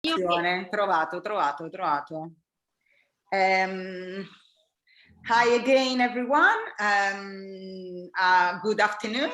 Trovato. Hi again, everyone. Good afternoon.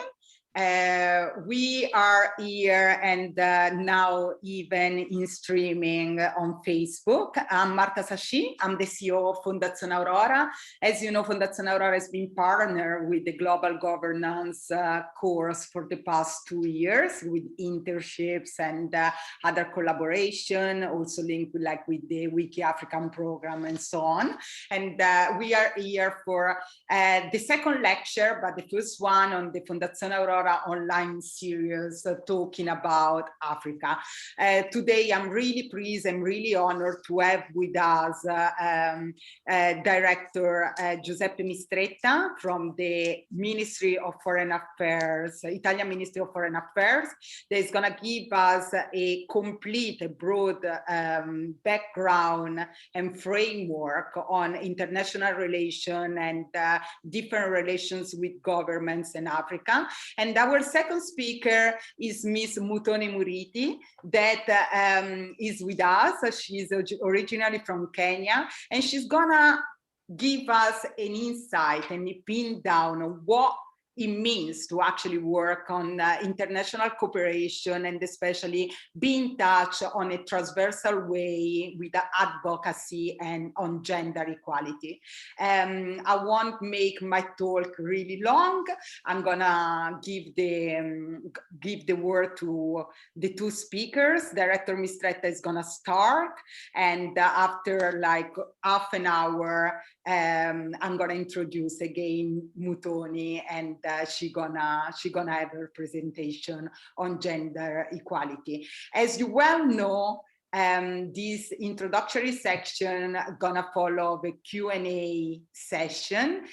We are here and now even in streaming on Facebook. I'm Marta Sasci. I'm the CEO of Fondazione Aurora. As you know, Fondazione Aurora has been partnered with the Global Governance course for the past 2 years with internships and other collaboration, also linked with the Wiki African program and so on. And we are here for the second lecture, but the first one on the Fondazione Aurora online series talking about Africa. Today, I'm really pleased and really honored to have with us Director Giuseppe Mistretta from the Ministry of Foreign Affairs, Italian Ministry of Foreign Affairs, that is going to give us a complete, broad background and framework on international relations and different relations with governments in Africa. And our second speaker is Ms. Muthoni Murithi, that is with us. She's originally from Kenya, and she's gonna give us an insight and a pin down on what it means to actually work on international cooperation and especially be in touch on a transversal way with the advocacy and on gender equality. I won't make my talk really long. I'm gonna give the word to the two speakers. Director Mistretta is gonna start, and after like half an hour, I'm gonna introduce again Muthoni, and she gonna have her presentation on gender equality. As you well know, this introductory section gonna follow the Q&A session.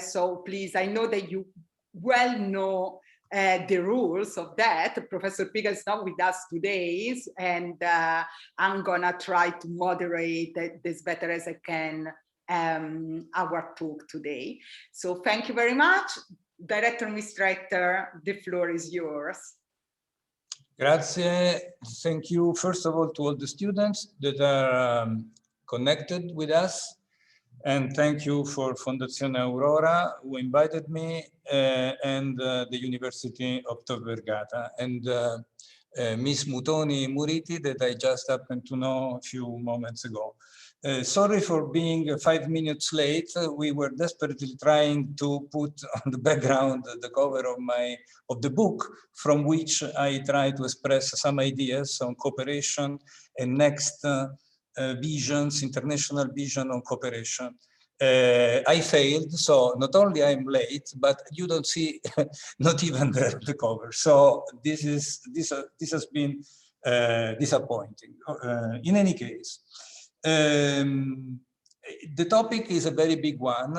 So please, I know that you well know the rules of that. Professor Piga is not with us today, and I'm gonna try to moderate this better as I can our talk today. So thank you very much. Director Mistretta, the floor is yours. Grazie. Thank you, first of all, to all the students that are connected with us. And thank you for Fondazione Aurora, who invited me, and the University of Tor Vergata, and Ms. Muthoni Murithi, that I just happened to know a few moments ago. Sorry for being 5 minutes late. We were desperately trying to put on the background the cover of the book, from which I try to express some ideas on cooperation and next visions, international vision on cooperation. I failed, so not only I'm late, but you don't see not even the cover. So this has been disappointing. In any case. The topic is a very big one.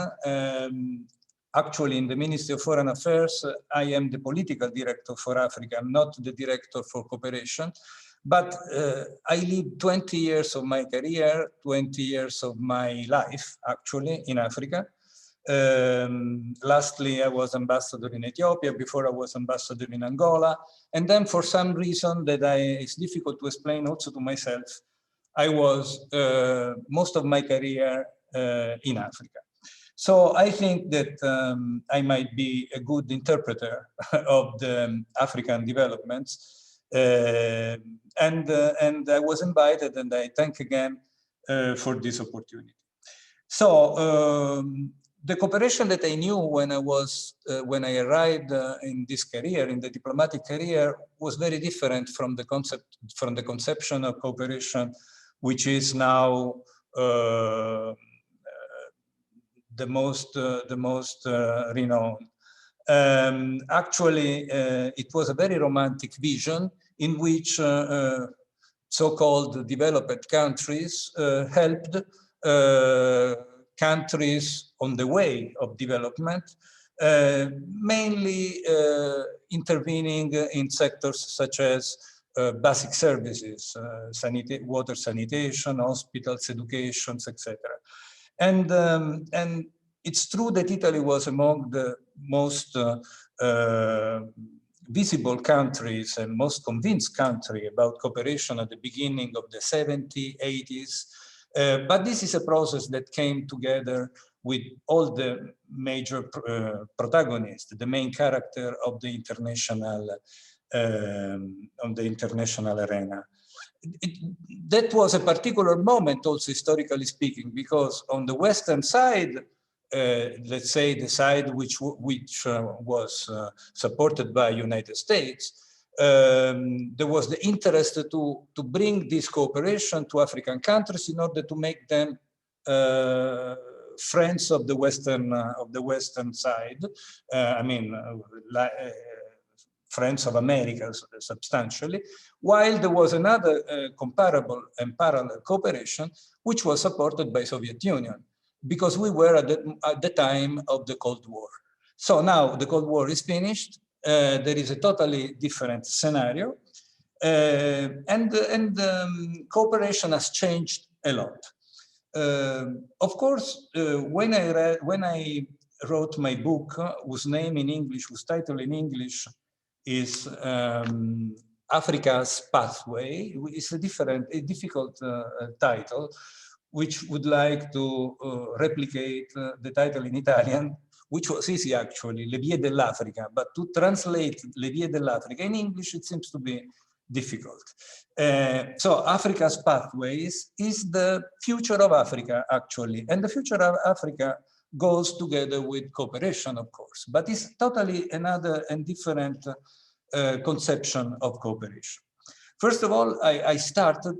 Actually, in the Ministry of Foreign Affairs, I am the political director for Africa. I'm not the director for cooperation, but I lived 20 years of my career, 20 years of my life, actually, in Africa. Lastly, I was ambassador in Ethiopia. Before, I was ambassador in Angola. And then for some reason that it's difficult to explain also to myself, I was most of my career in Africa. So I think that I might be a good interpreter of the African developments. And I was invited, and I thank again for this opportunity. So the cooperation that I knew when I arrived in this career, in the diplomatic career, was very different from the conception of cooperation, which is now the most renowned. Actually, it was a very romantic vision in which so-called developed countries helped countries on the way of development, mainly intervening in sectors such as basic services, water sanitation, hospitals, education, etc. And it's true that Italy was among the most visible countries and most convinced country about cooperation at the beginning of the 70s, 80s. But this is a process that came together with all the major protagonists, the main character of the international arena. That was a particular moment also historically speaking, because on the Western side, let's say the side which was supported by United States, there was the interest to bring this cooperation to African countries in order to make them friends of the Western side. I mean, friends of America substantially, while there was another comparable and parallel cooperation which was supported by Soviet Union, because we were at the time of the Cold War. So now the Cold War is finished. There is a totally different scenario, and cooperation has changed a lot. Of course, when I wrote my book, whose name in English, whose title in English is Africa's Pathway, it's a difficult title, which would like to replicate the title in Italian, which was easy actually, Le vie dell'Africa, but to translate Le vie dell'Africa in English, it seems to be difficult. So Africa's Pathways is the future of Africa actually, and the future of Africa goes together with cooperation, of course, but it's totally another and different conception of cooperation. First of all, I started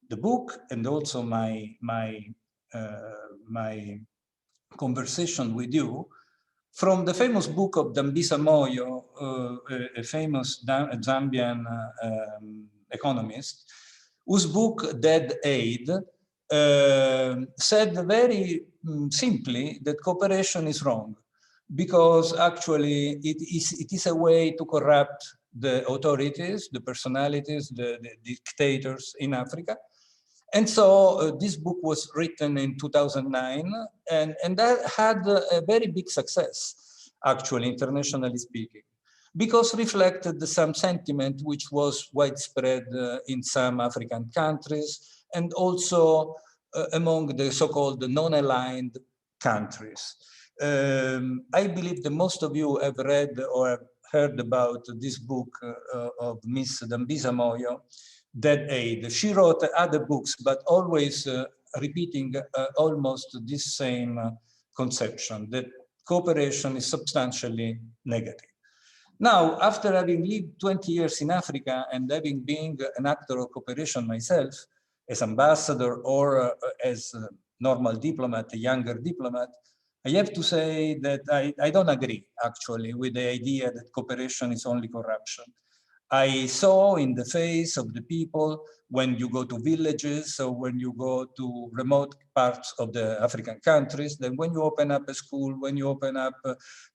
the book and also my conversation with you from the famous book of Dambisa Moyo, a famous Zambian economist, whose book Dead Aid said very simply that cooperation is wrong, because actually it is a way to corrupt the authorities, the personalities, the dictators in Africa. And so this book was written in 2009, and that had a very big success, actually, internationally speaking, because reflected some sentiment which was widespread in some African countries, and also among the so-called non-aligned countries. I believe that most of you have read or have heard about this book of Miss Dambisa Moyo, Dead Aid. She wrote other books, but always repeating almost this same conception, that cooperation is substantially negative. Now, after having lived 20 years in Africa and having been an actor of cooperation myself, as ambassador or as a normal diplomat, a younger diplomat, I have to say that I don't agree, actually, with the idea that cooperation is only corruption. I saw in the face of the people when you go to villages or when you go to remote parts of the African countries, that when you open up a school, when you open up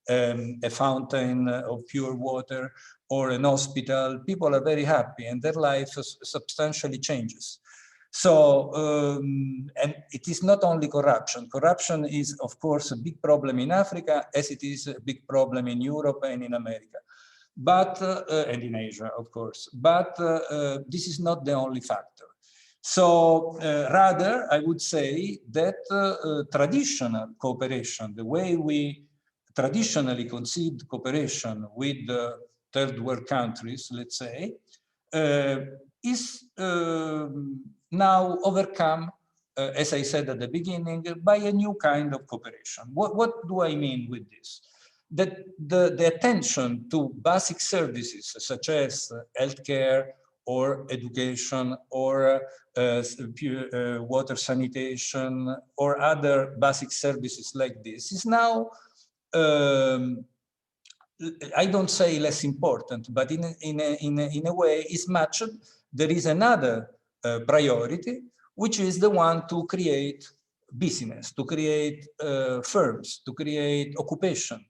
a fountain of pure water or an hospital, people are very happy and their life substantially changes. So, and it is not only corruption. Corruption is, of course, a big problem in Africa, as it is a big problem in Europe and in America. But, and in Asia, of course, but this is not the only factor. So rather, I would say that traditional cooperation, the way we traditionally conceived cooperation with third world countries, let's say, is now overcome, as I said at the beginning, by a new kind of cooperation. What do I mean with this? That the attention to basic services such as healthcare or education or water sanitation or other basic services like this is now, I don't say less important, but in a way is matched. There is another priority, which is the one to create business, to create firms, to create occupation.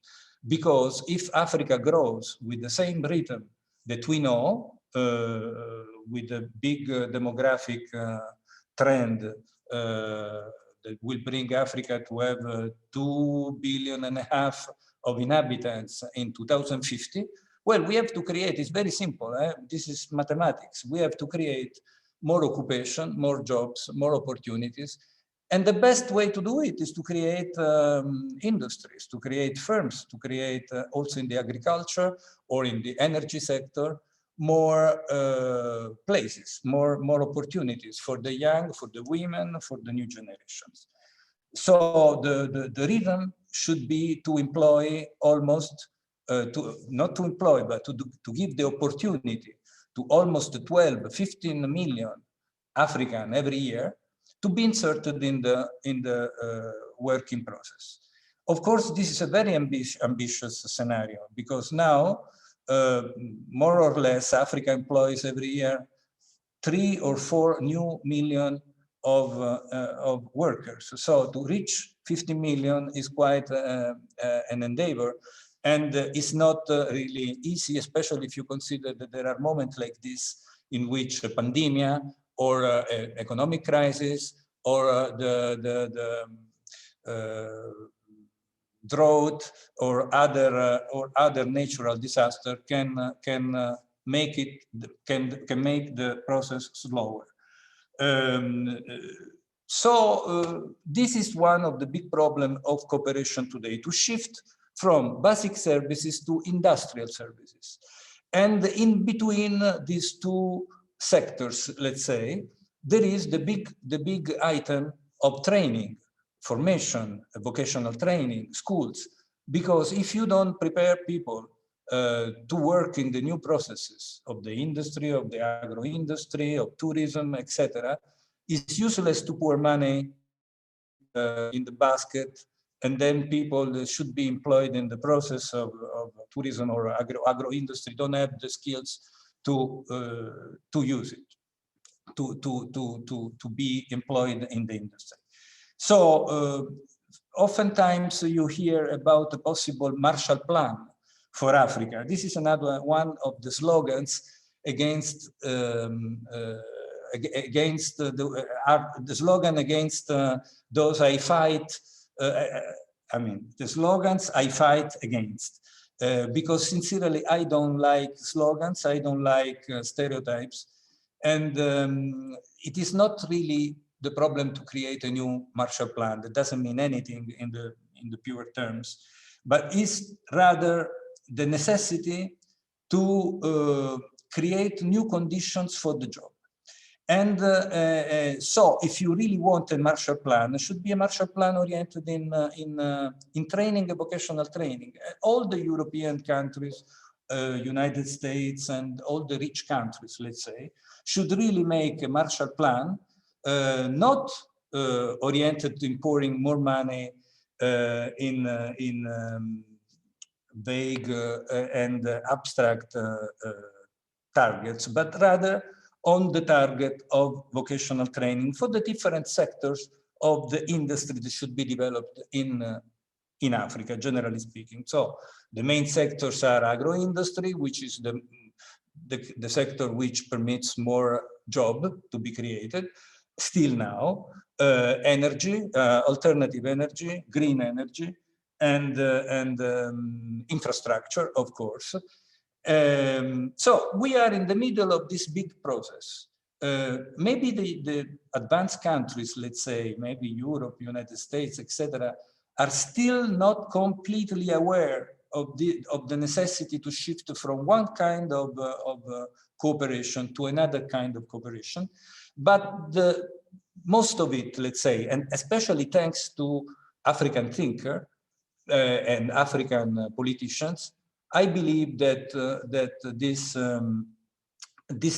Because if Africa grows with the same rhythm that we know, with a big demographic trend that will bring Africa to have 2.5 billion of inhabitants in 2050, Well, we have to create, it's very simple, this is mathematics. We have to create more occupation, more jobs, more opportunities. And the best way to do it is to create industries, to create firms, to create also in the agriculture or in the energy sector, more places, more opportunities for the young, for the women, for the new generations. So the rhythm should be to employ almost, not to employ, but to give the opportunity to almost 12, 15 million African every year to be inserted in the working process. Of course, this is a very ambitious scenario, because now, more or less, Africa employs every year 3 or 4 new million of workers. So to reach 50 million is quite an endeavor, and it's not really easy, especially if you consider that there are moments like this in which a pandemic or economic crisis or the drought or other natural disaster can make the process slower. This is one of the big problems of cooperation today, to shift from basic services to industrial services. And in between these two sectors, let's say, there is the big item of training, formation, vocational training, schools. Because if you don't prepare people to work in the new processes of the industry, of the agro-industry, of tourism, etc., it's useless to pour money in the basket, and then people should be employed in the process of tourism or agro-industry don't have the skills to use it, to be employed in the industry. So oftentimes you hear about a possible Marshall Plan for Africa. This is another one of the slogans against the slogan against those I fight. The slogans I fight against, because sincerely I don't like slogans, I don't like stereotypes, and it is not really the problem to create a new Marshall Plan. That doesn't mean anything in the pure terms, but is rather the necessity to create new conditions for the job. And so if you really want a Marshall Plan, it should be a Marshall Plan oriented in training and vocational training. All the European countries, United States, and all the rich countries, let's say, should really make a Marshall Plan, not oriented in pouring more money in vague and abstract targets, but rather on the target of vocational training for the different sectors of the industry that should be developed in Africa, generally speaking. So the main sectors are agro-industry, which is the sector which permits more job to be created, still now, energy, alternative energy, green energy, and infrastructure, of course. So we are in the middle of this big process. Maybe the advanced countries, let's say, maybe Europe, United States, etc., are still not completely aware of the necessity to shift from one kind of cooperation to another kind of cooperation. But most of it, let's say, and especially thanks to African thinkers and African politicians, I believe that this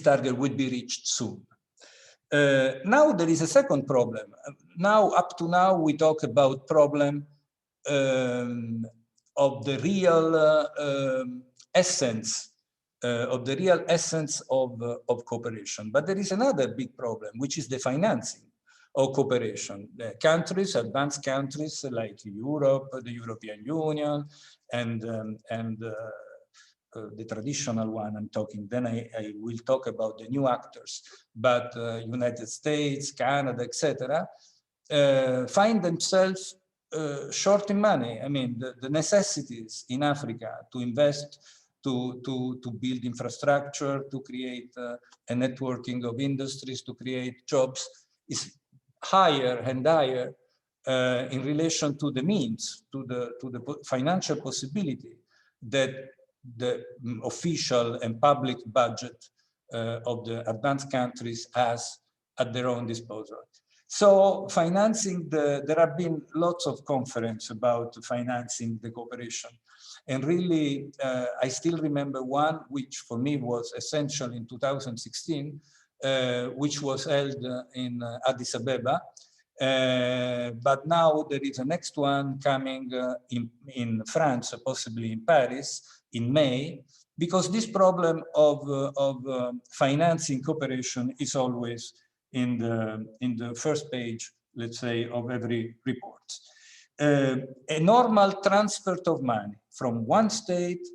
target will be reached soon. Now there is a second problem. Now, up to now, we talk about problem of the real essence of cooperation. But there is another big problem, which is the financing of cooperation. The countries, advanced countries like Europe, the European Union, and the traditional one I'm talking, then I will talk about the new actors, but United States, Canada, etc., find themselves short in money. I mean, the necessities in Africa to invest to build infrastructure, to create a networking of industries, to create jobs, is higher and higher in relation to the means, to the financial possibility that the official and public budget of the advanced countries has at their own disposal. So financing, there have been lots of conferences about financing the cooperation. And really, I still remember one, which for me was essential in 2016, which was held in Addis Abeba. But now there is a next one coming in France, possibly in Paris, in May, because this problem of financing cooperation is always in the first page, let's say, of every report. A normal transfer of money from one state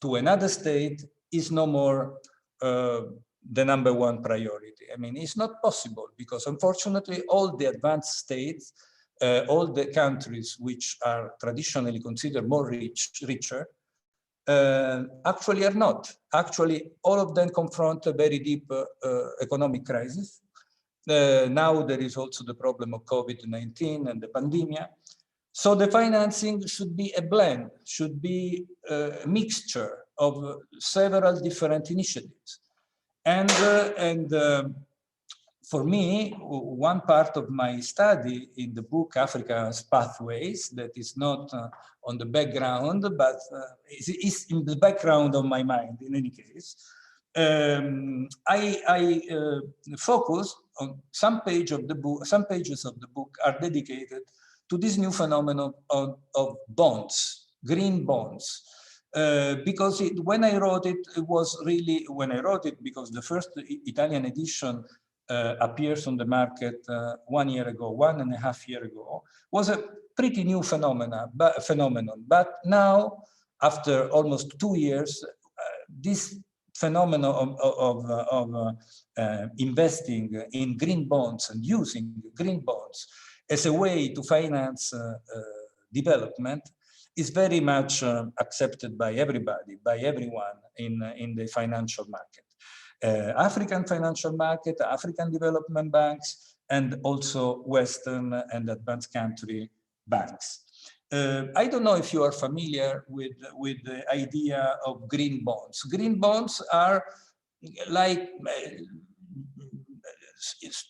to another state is no more the #1 priority. I mean, it's not possible because unfortunately all the advanced states, all the countries which are traditionally considered more richer, actually are not. Actually, all of them confront a very deep economic crisis. Now there is also the problem of COVID-19 and the pandemic. So the financing should be a blend, should be a mixture of several different initiatives. And for me, one part of my study in the book Africa's Pathways, that is not on the background, but is in the background of my mind in any case, I focus on some pages of the book are dedicated to this new phenomenon of bonds, green bonds. Because when I wrote it, it was really, because the first Italian edition appears on the market 1 year ago, 1.5 years ago, was a pretty new phenomenon. But now, after almost 2 years, this phenomenon of investing in green bonds and using green bonds as a way to finance development is very much accepted by everybody, by everyone in the financial market. African financial market, African development banks, and also Western and advanced country banks. I don't know if you are familiar with the idea of green bonds. Green bonds are like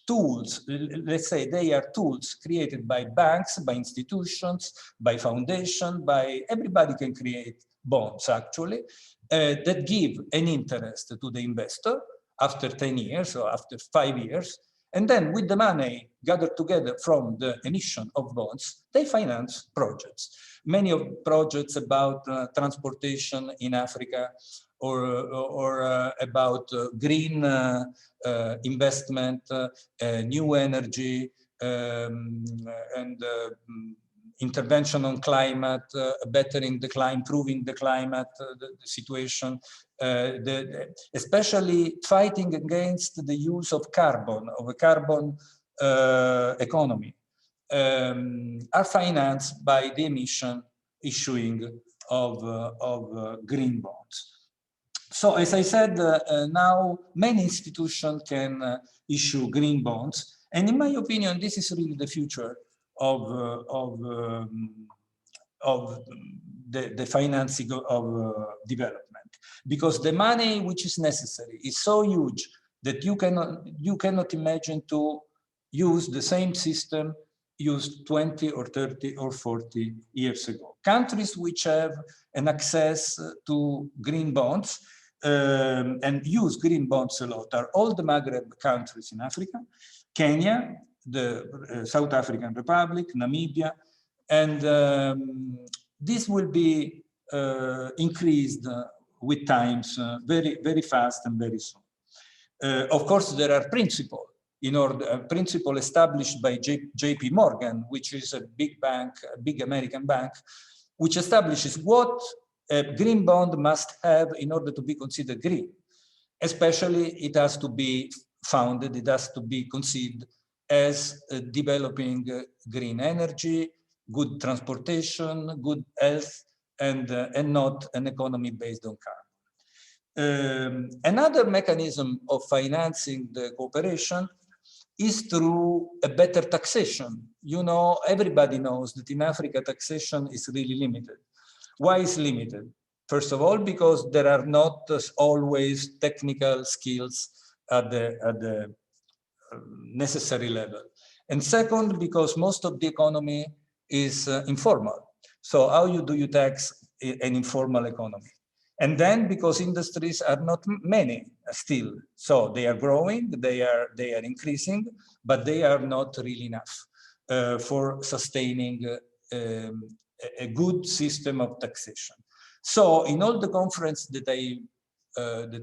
tools, let's say they are tools created by banks, by institutions, by foundations, by everybody can create bonds actually, that give an interest to the investor after 10 years or after 5 years. And then with the money gathered together from the emission of bonds, they finance projects. Many of projects about transportation in Africa or about green investment, new energy, and intervention on climate, bettering the climate, improving the climate the situation, especially fighting against the use of carbon, of a carbon economy, are financed by the issuing of green bonds. So as I said, now many institutions can issue green bonds. And in my opinion, this is really the future of the financing of development, because the money which is necessary is so huge that you cannot imagine to use the same system used 20 or 30 or 40 years ago. Countries which have an access to green bonds and use green bonds a lot are all the Maghreb countries in Africa, Kenya, the South African Republic, Namibia, and this will be increased with times very, very fast and very soon. Of course, there are principles. Principle established by JP Morgan, which is a big bank, a big American bank, which establishes what a green bond must have in order to be considered green. Especially, it has to be founded, it has to be conceived as developing green energy, good transportation, good health, and not an economy based on carbon. Another mechanism of financing the cooperation is through a better taxation. You know, everybody knows that in Africa, taxation is really limited. Why is limited? First of all, because there are not always technical skills at the necessary level. And second, because most of the economy is informal. So how do you tax an informal economy? And then because industries are not many still, so they are growing, they are increasing, but they are not really enough for sustaining a good system of taxation. So in all the conferences that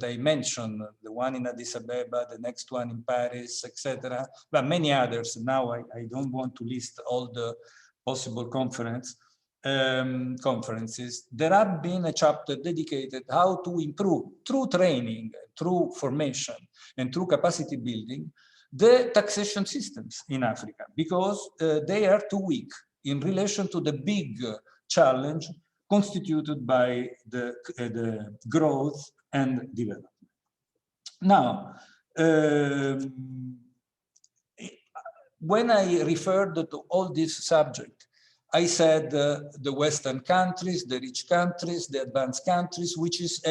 I mentioned, the one in Addis Ababa, the next one in Paris, etc., but many others. Now I don't want to list all the possible conferences. There have been a chapter dedicated how to improve through training, through formation, and through capacity building the taxation systems in Africa, because they are too weak in relation to the big challenge constituted by the growth and development. Now, when I referred to all these subjects, I said the Western countries, the rich countries, the advanced countries, which is,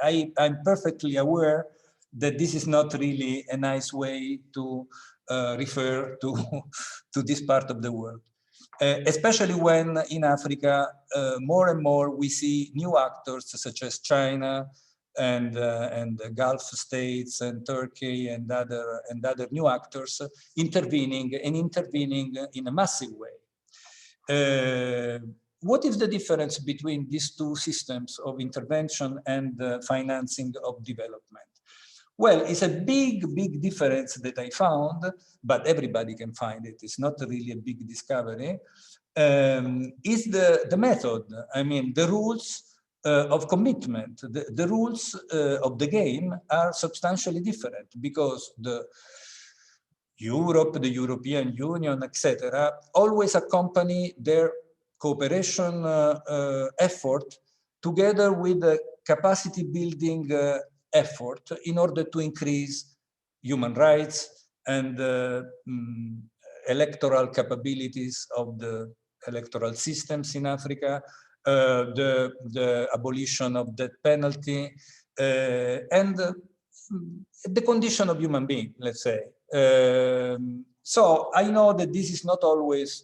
I'm perfectly aware that this is not really a nice way to refer to this part of the world. Especially when in Africa, more and more we see new actors such as China and the Gulf states and Turkey and other new actors intervening in a massive way. What is the difference between these two systems of intervention and financing of development? Well, it's a big difference that I found, but everybody can find it. It's not really a big discovery. Is the method, I mean, the rules of commitment. The rules of the game are substantially different because Europe, the European Union, etc., always accompany their cooperation effort together with the capacity building effort in order to increase human rights and electoral capabilities of the electoral systems in Africa, the abolition of death penalty, and the condition of human being, let's say. So I know that this is not always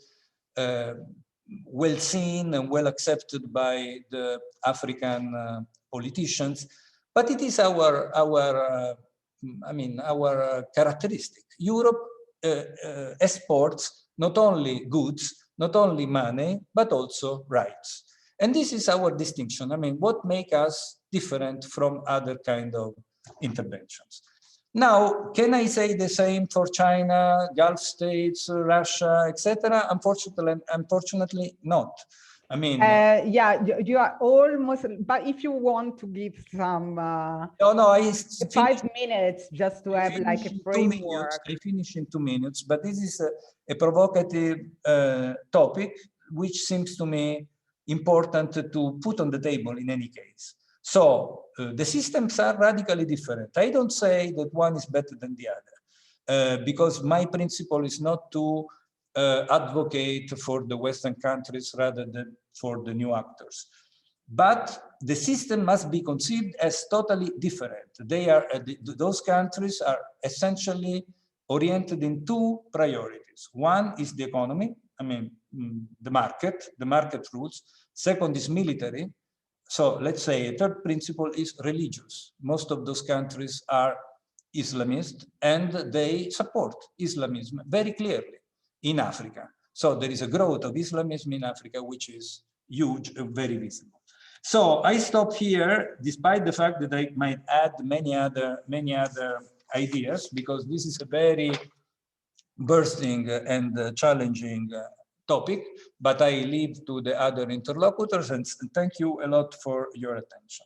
well seen and well accepted by the African politicians, but it is our characteristic. Europe exports not only goods, not only money, but also rights. And this is our distinction. I mean, what makes us different from other kind of interventions? Now, can I say the same for China, Gulf states, Russia, etc.? Unfortunately, not. I mean, yeah, you are almost. But if you want to give some, 5 minutes just to have like a framework. I finish in 2 minutes, but this is a provocative topic, which seems to me important to put on the table in any case. So the systems are radically different. I don't say that one is better than the other, because my principle is not to advocate for the Western countries rather than for the new actors. But the system must be conceived as totally different. They are, those countries are essentially oriented in two priorities. One is the economy, I mean, the market rules. Second is military. So let's say a third principle is religious. Most of those countries are Islamist and they support Islamism very clearly in Africa. So there is a growth of Islamism in Africa, which is huge, very visible. So I stop here, despite the fact that I might add many other ideas, because this is a very bursting and challenging topic, but I leave to the other interlocutors, and thank you a lot for your attention.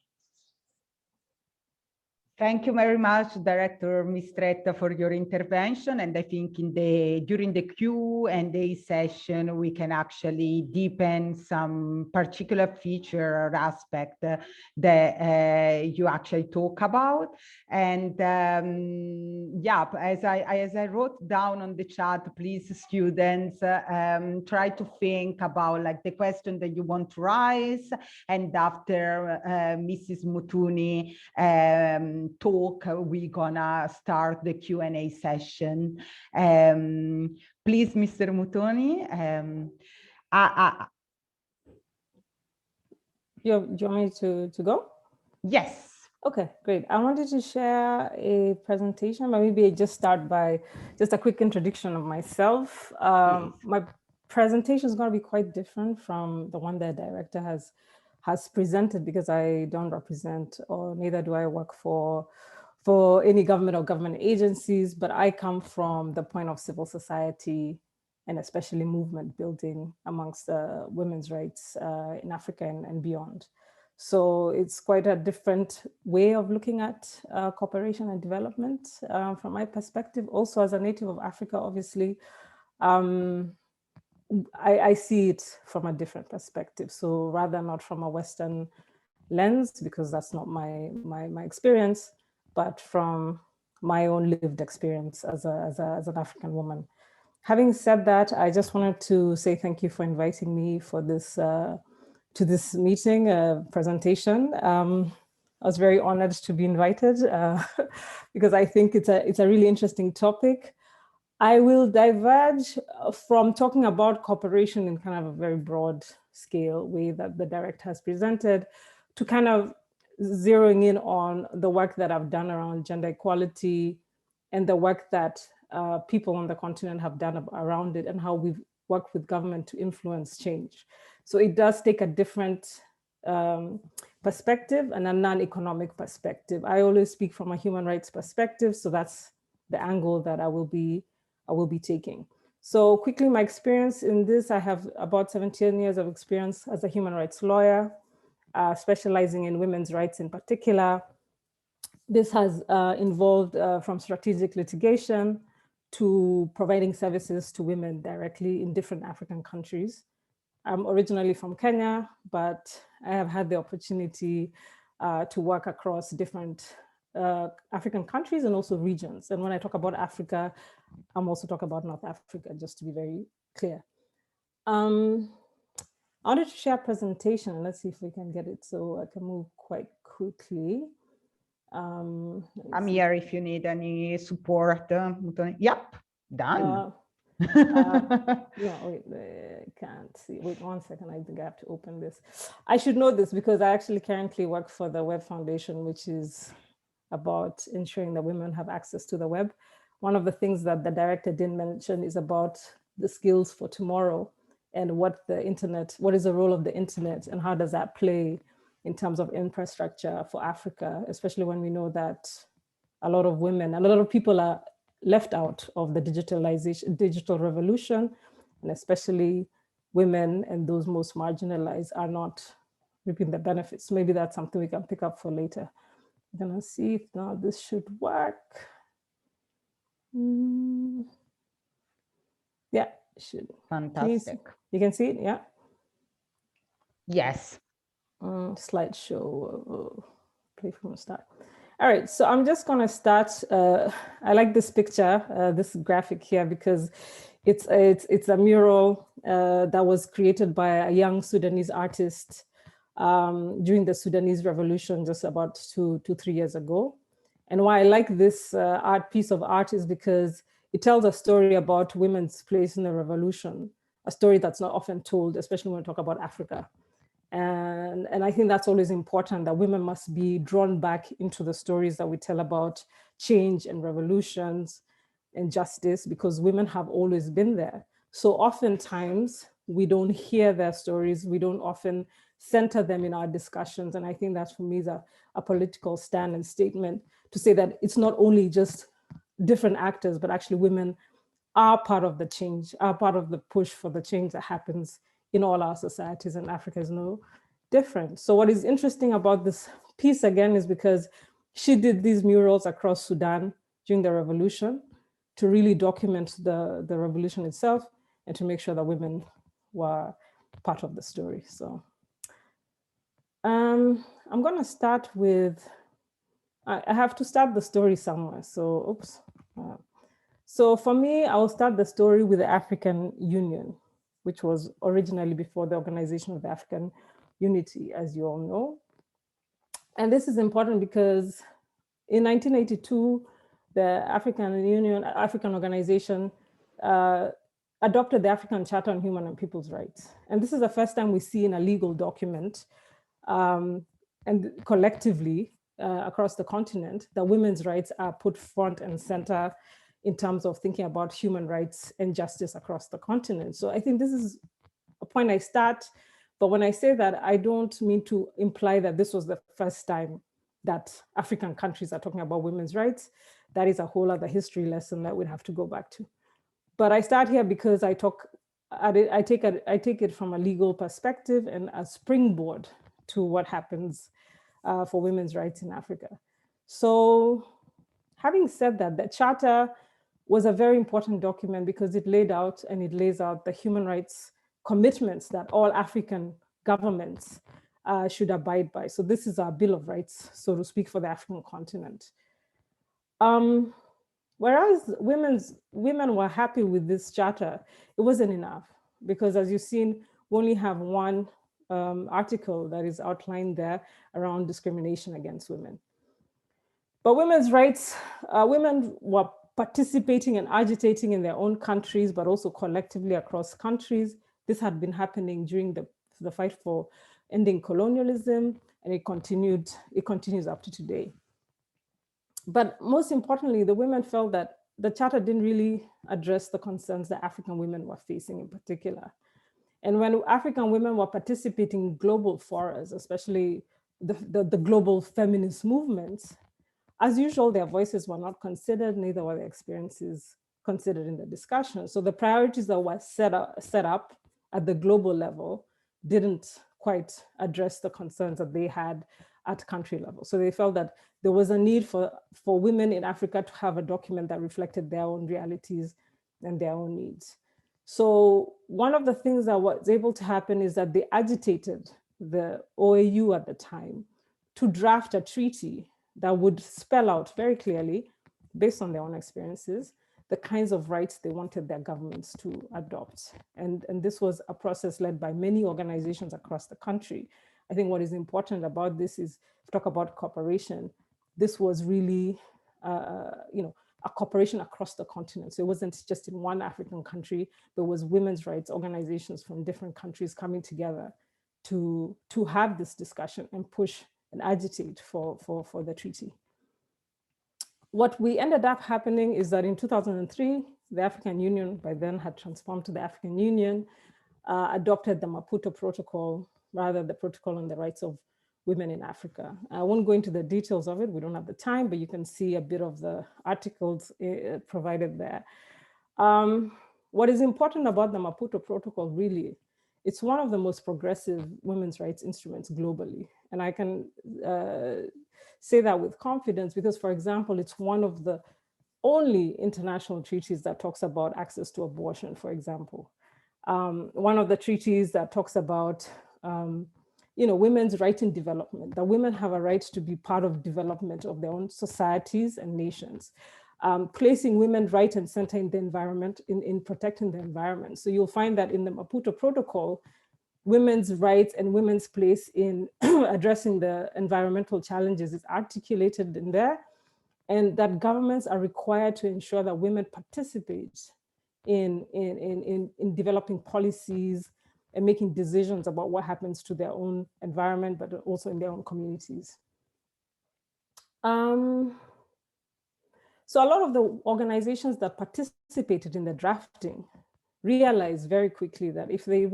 Thank you very much, Director Mistretta, for your intervention. And I think during the Q&A session, we can actually deepen some particular feature or aspect that you actually talk about. And yeah, as I wrote down on the chat, please, students, try to think about like the question that you want to raise. And after Mrs. Muthoni talk, we're gonna start the Q&A session. Please, Mr. Muthoni. Do you want me to go? Yes. Okay, great. I wanted to share a presentation, but maybe I just start by just a quick introduction of myself. My presentation is going to be quite different from the one that the director has presented, because I don't represent, or neither do I work for any government or government agencies, but I come from the point of civil society and especially movement building amongst women's rights in Africa and beyond. So it's quite a different way of looking at cooperation and development from my perspective. Also, as a native of Africa, obviously, I see it from a different perspective. So rather not from a Western lens, because that's not my experience, but from my own lived experience as an African woman. Having said that, I just wanted to say thank you for inviting me for this to this meeting presentation. I was very honored to be invited because I think it's a really interesting topic. I will diverge from talking about cooperation in kind of a very broad scale way that the director has presented, to kind of zeroing in on the work that I've done around gender equality and the work that people on the continent have done around it, and how we've worked with government to influence change. So it does take a different perspective and a non-economic perspective. I always speak from a human rights perspective, so that's the angle that I will be taking. So quickly, my experience in this, I have about 17 years of experience as a human rights lawyer, specializing in women's rights in particular. This has involved from strategic litigation to providing services to women directly in different African countries. I'm originally from Kenya, but I have had the opportunity to work across different African countries and also regions. And when I talk about Africa, I'm also talking about North Africa, just to be very clear. I wanted to share a presentation. Let's see if we can get it so I can move quite quickly. I'm here if you need any support. Yep, done. Yeah, wait, I can't see. Wait 1 second, I think I have to open this. I should know this because I actually currently work for the Web Foundation, which is about ensuring that women have access to the web. One of the things that the director didn't mention is about the skills for tomorrow and what is the role of the internet and how does that play in terms of infrastructure for Africa, especially when we know that a lot of women, a lot of people are left out of the digital revolution, and especially women and those most marginalized are not reaping the benefits. Maybe that's something we can pick up for later. I'm gonna see if now this should work. Yeah, it should. Fantastic. You can see it, yeah? Yes. Slideshow, play from the start. All right, so I'm just gonna start. I like this picture, this graphic here, because it's a mural that was created by a young Sudanese artist during the Sudanese revolution just about 2 to 3 years ago. And why I like this piece of art is because it tells a story about women's place in the revolution, a story that's not often told, especially when we talk about Africa. And I think that's always important, that women must be drawn back into the stories that we tell about change and revolutions and justice, because women have always been there. So oftentimes we don't hear their stories. We don't often center them in our discussions. And I think that for me is a political stand and statement to say that it's not only just different actors, but actually women are part of the change, are part of the push for the change that happens in all our societies, and Africa is no different. So what is interesting about this piece, again, is because She did these murals across Sudan during the revolution to really document the revolution itself and to make sure that women were part of the story. So I'm going to start with, I have to start the story somewhere. So, oops. So for me, I will start the story with the African Union, which was originally before the Organization of the African Unity, as you all know. And this is important because in 1982, the African Union, African Organization, adopted the African Charter on Human and People's Rights. And this is the first time we see in a legal document and collectively across the continent that women's rights are put front and center in terms of thinking about human rights and justice across the continent. So I think this is a point I start, but when I say that, I don't mean to imply that this was the first time that African countries are talking about women's rights. That is a whole other history lesson that we'd have to go back to. But I start here because I take it from a legal perspective and a springboard to what happens for women's rights in Africa. So having said that, the Charter was a very important document because it laid out and it lays out the human rights commitments that all African governments should abide by. So this is our Bill of Rights, so to speak, for the African continent. Whereas women were happy with this charter, it wasn't enough because, as you've seen, we only have one article that is outlined there around discrimination against women. But women's rights, women were participating and agitating in their own countries, but also collectively across countries. This had been happening during the fight for ending colonialism, and it continues up to today. But most importantly, the women felt that the Charter didn't really address the concerns that African women were facing in particular. And when African women were participating in global forums, especially the global feminist movements, as usual, their voices were not considered, neither were their experiences considered in the discussion. So the priorities that were set up at the global level didn't quite address the concerns that they had at country level. So they felt that there was a need for women in Africa to have a document that reflected their own realities and their own needs. So one of the things that was able to happen is that they agitated the OAU at the time to draft a treaty that would spell out very clearly, based on their own experiences, the kinds of rights they wanted their governments to adopt. And this was a process led by many organizations across the country. I think what is important about this is, talk about cooperation. This was really, a cooperation across the continent. So it wasn't just in one African country. There was women's rights organizations from different countries coming together to have this discussion and push and agitate for the treaty. What we ended up happening is that in 2003, the African Union, by then had transformed to the African Union, adopted the Maputo Protocol, rather the Protocol on the Rights of Women in Africa. I won't go into the details of it, we don't have the time, but you can see a bit of the articles provided there. What is important about the Maputo Protocol, really, it's one of the most progressive women's rights instruments globally. And I can say that with confidence because, for example, it's one of the only international treaties that talks about access to abortion, for example. One of the treaties that talks about women's right in development, that women have a right to be part of development of their own societies and nations, placing women right and center in the environment, in protecting the environment. So you'll find that in the Maputo Protocol, women's rights and women's place in addressing the environmental challenges is articulated in there, and that governments are required to ensure that women participate in developing policies and making decisions about what happens to their own environment, but also in their own communities. So a lot of the organizations that participated in the drafting realized very quickly that if they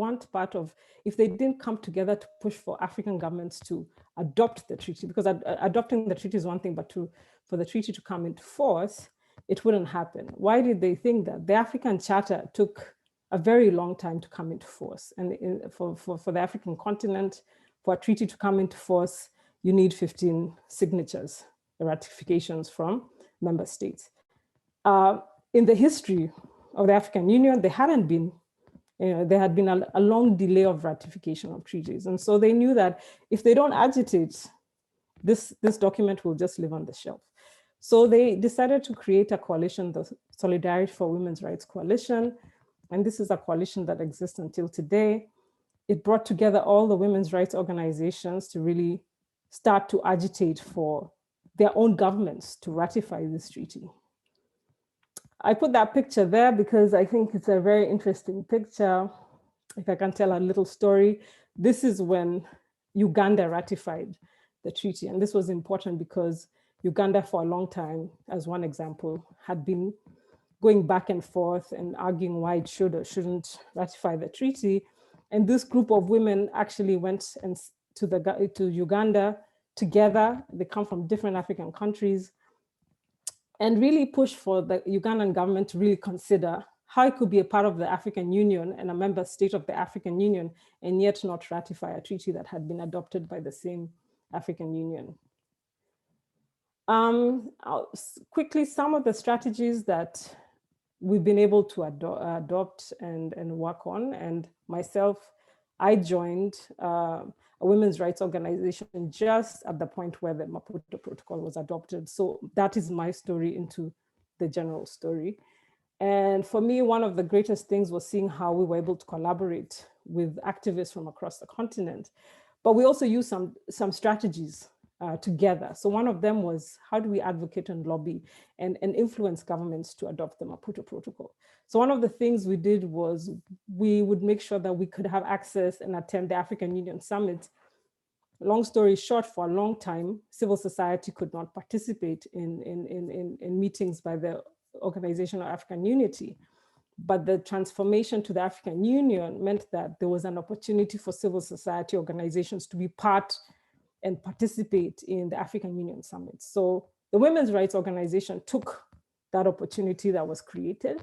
didn't come together to push for African governments to adopt the treaty, because adopting the treaty is one thing, but for the treaty to come into force, it wouldn't happen. Why did they think that? The African Charter took a very long time to come into force. And for the African continent, for a treaty to come into force, you need 15 signatures, ratifications from member states. In the history of the African Union, there hadn't been, there had been a long delay of ratification of treaties. And so they knew that if they don't agitate, this document will just live on the shelf. So they decided to create a coalition, the Solidarity for Women's Rights Coalition. And this is a coalition that exists until today. It brought together all the women's rights organizations to really start to agitate for their own governments to ratify this treaty. I put that picture there because I think it's a very interesting picture. If I can tell a little story, this is when Uganda ratified the treaty. And this was important because Uganda for a long time, as one example, had been going back and forth and arguing why it should or shouldn't ratify the treaty. And this group of women actually went to Uganda together. They come from different African countries and really pushed for the Ugandan government to really consider how it could be a part of the African Union and a member state of the African Union and yet not ratify a treaty that had been adopted by the same African Union. Quickly, some of the strategies that we've been able to adopt and work on. And myself, I joined a women's rights organization just at the point where the Maputo Protocol was adopted. So that is my story into the general story. And for me, one of the greatest things was seeing how we were able to collaborate with activists from across the continent. But we also used some strategies together. So one of them was, how do we advocate and lobby and influence governments to adopt the Maputo Protocol? So one of the things we did was we would make sure that we could have access and attend the African Union Summit. Long story short, for a long time, civil society could not participate in meetings by the Organization of African Unity. But the transformation to the African Union meant that there was an opportunity for civil society organizations to be part and participate in the African Union Summit. So the Women's Rights Organization took that opportunity that was created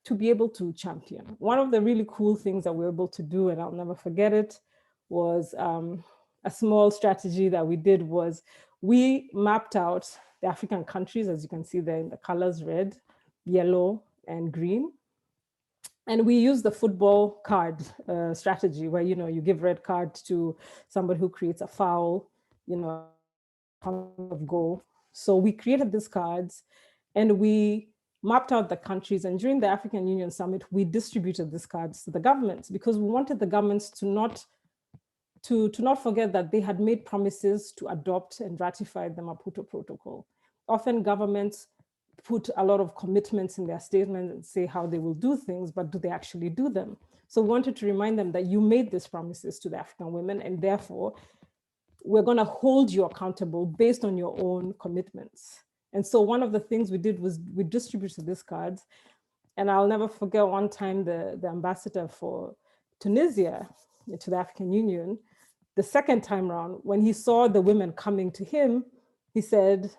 to be able to champion. One of the really cool things that we were able to do, and I'll never forget it, was a small strategy that we did was we mapped out the African countries, as you can see there in the colors, red, yellow, and green. And we use the football card strategy where, you give red card to somebody who creates a foul, of goal. So we created these cards and we mapped out the countries. And during the African Union Summit, we distributed these cards to the governments because we wanted the governments to not forget that they had made promises to adopt and ratify the Maputo Protocol. Often governments put a lot of commitments in their statements and say how they will do things, but do they actually do them? So we wanted to remind them that you made these promises to the African women, and therefore we're going to hold you accountable based on your own commitments. And so one of the things we did was we distributed these cards. And I'll never forget one time the ambassador for Tunisia to the African Union, the second time around, when he saw the women coming to him, he said,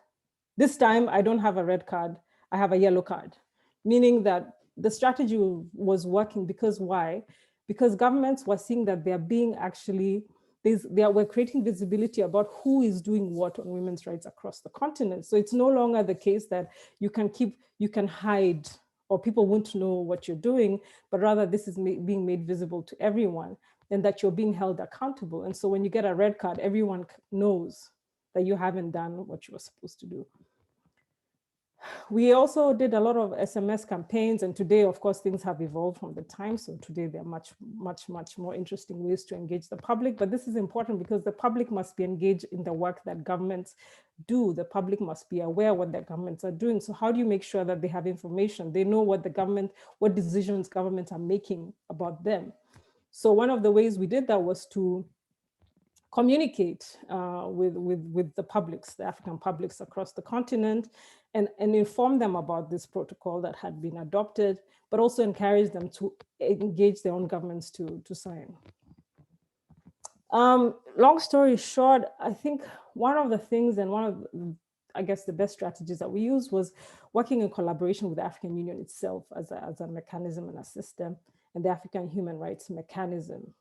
"This time I don't have a red card, I have a yellow card," meaning that the strategy was working. Because why? Because governments were seeing that they're being actually, we're creating visibility about who is doing what on women's rights across the continent. So it's no longer the case that you can hide or people won't know what you're doing, but rather this is being made visible to everyone and that you're being held accountable. And so when you get a red card, everyone knows that you haven't done what you were supposed to do. We also did a lot of SMS campaigns, and today, of course, things have evolved from the time. So today there are much more interesting ways to engage the public. But this is important because the public must be engaged in the work that governments do. The public must be aware what their governments are doing. So how do you make sure that they have information? They know what what decisions governments are making about them. So one of the ways we did that was to communicate with the publics, the African publics across the continent, and inform them about this protocol that had been adopted, but also encourage them to engage their own governments to sign. Long story short, I think one of the things and one of, I guess, the best strategies that we used was working in collaboration with the African Union itself as a mechanism and a system, and the African Human Rights Mechanism.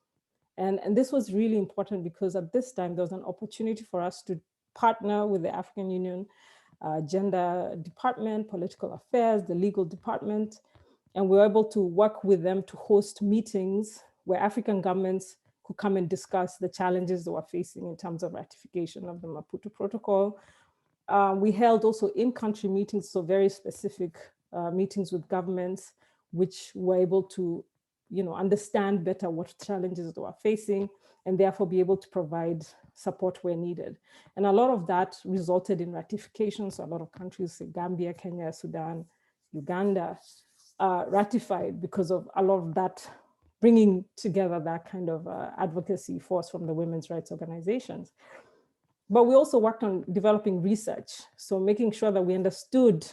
And this was really important because at this time, there was an opportunity for us to partner with the African Union gender department, political affairs, the legal department, and we were able to work with them to host meetings where African governments could come and discuss the challenges they were facing in terms of ratification of the Maputo Protocol. We held also in-country meetings, so very specific meetings with governments, which were able to, understand better what challenges they were facing, and therefore be able to provide support where needed. And a lot of that resulted in ratifications. So a lot of countries, Gambia, Kenya, Sudan, Uganda, ratified because of a lot of that, bringing together that kind of advocacy force from the women's rights organizations. But we also worked on developing research. So making sure that we understood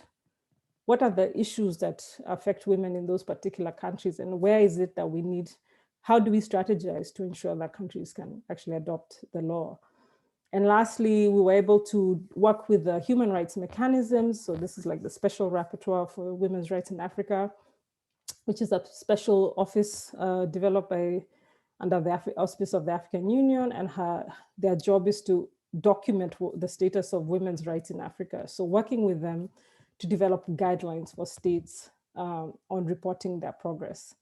what are the issues that affect women in those particular countries, and where is it that we need, how do we strategize to ensure that countries can actually adopt the law? And lastly, we were able to work with the human rights mechanisms. So this is like the special rapporteur for women's rights in Africa, which is a special office developed under the auspice of the African Union, and their job is to document the status of women's rights in Africa. So working with them to develop guidelines for states on reporting their progress.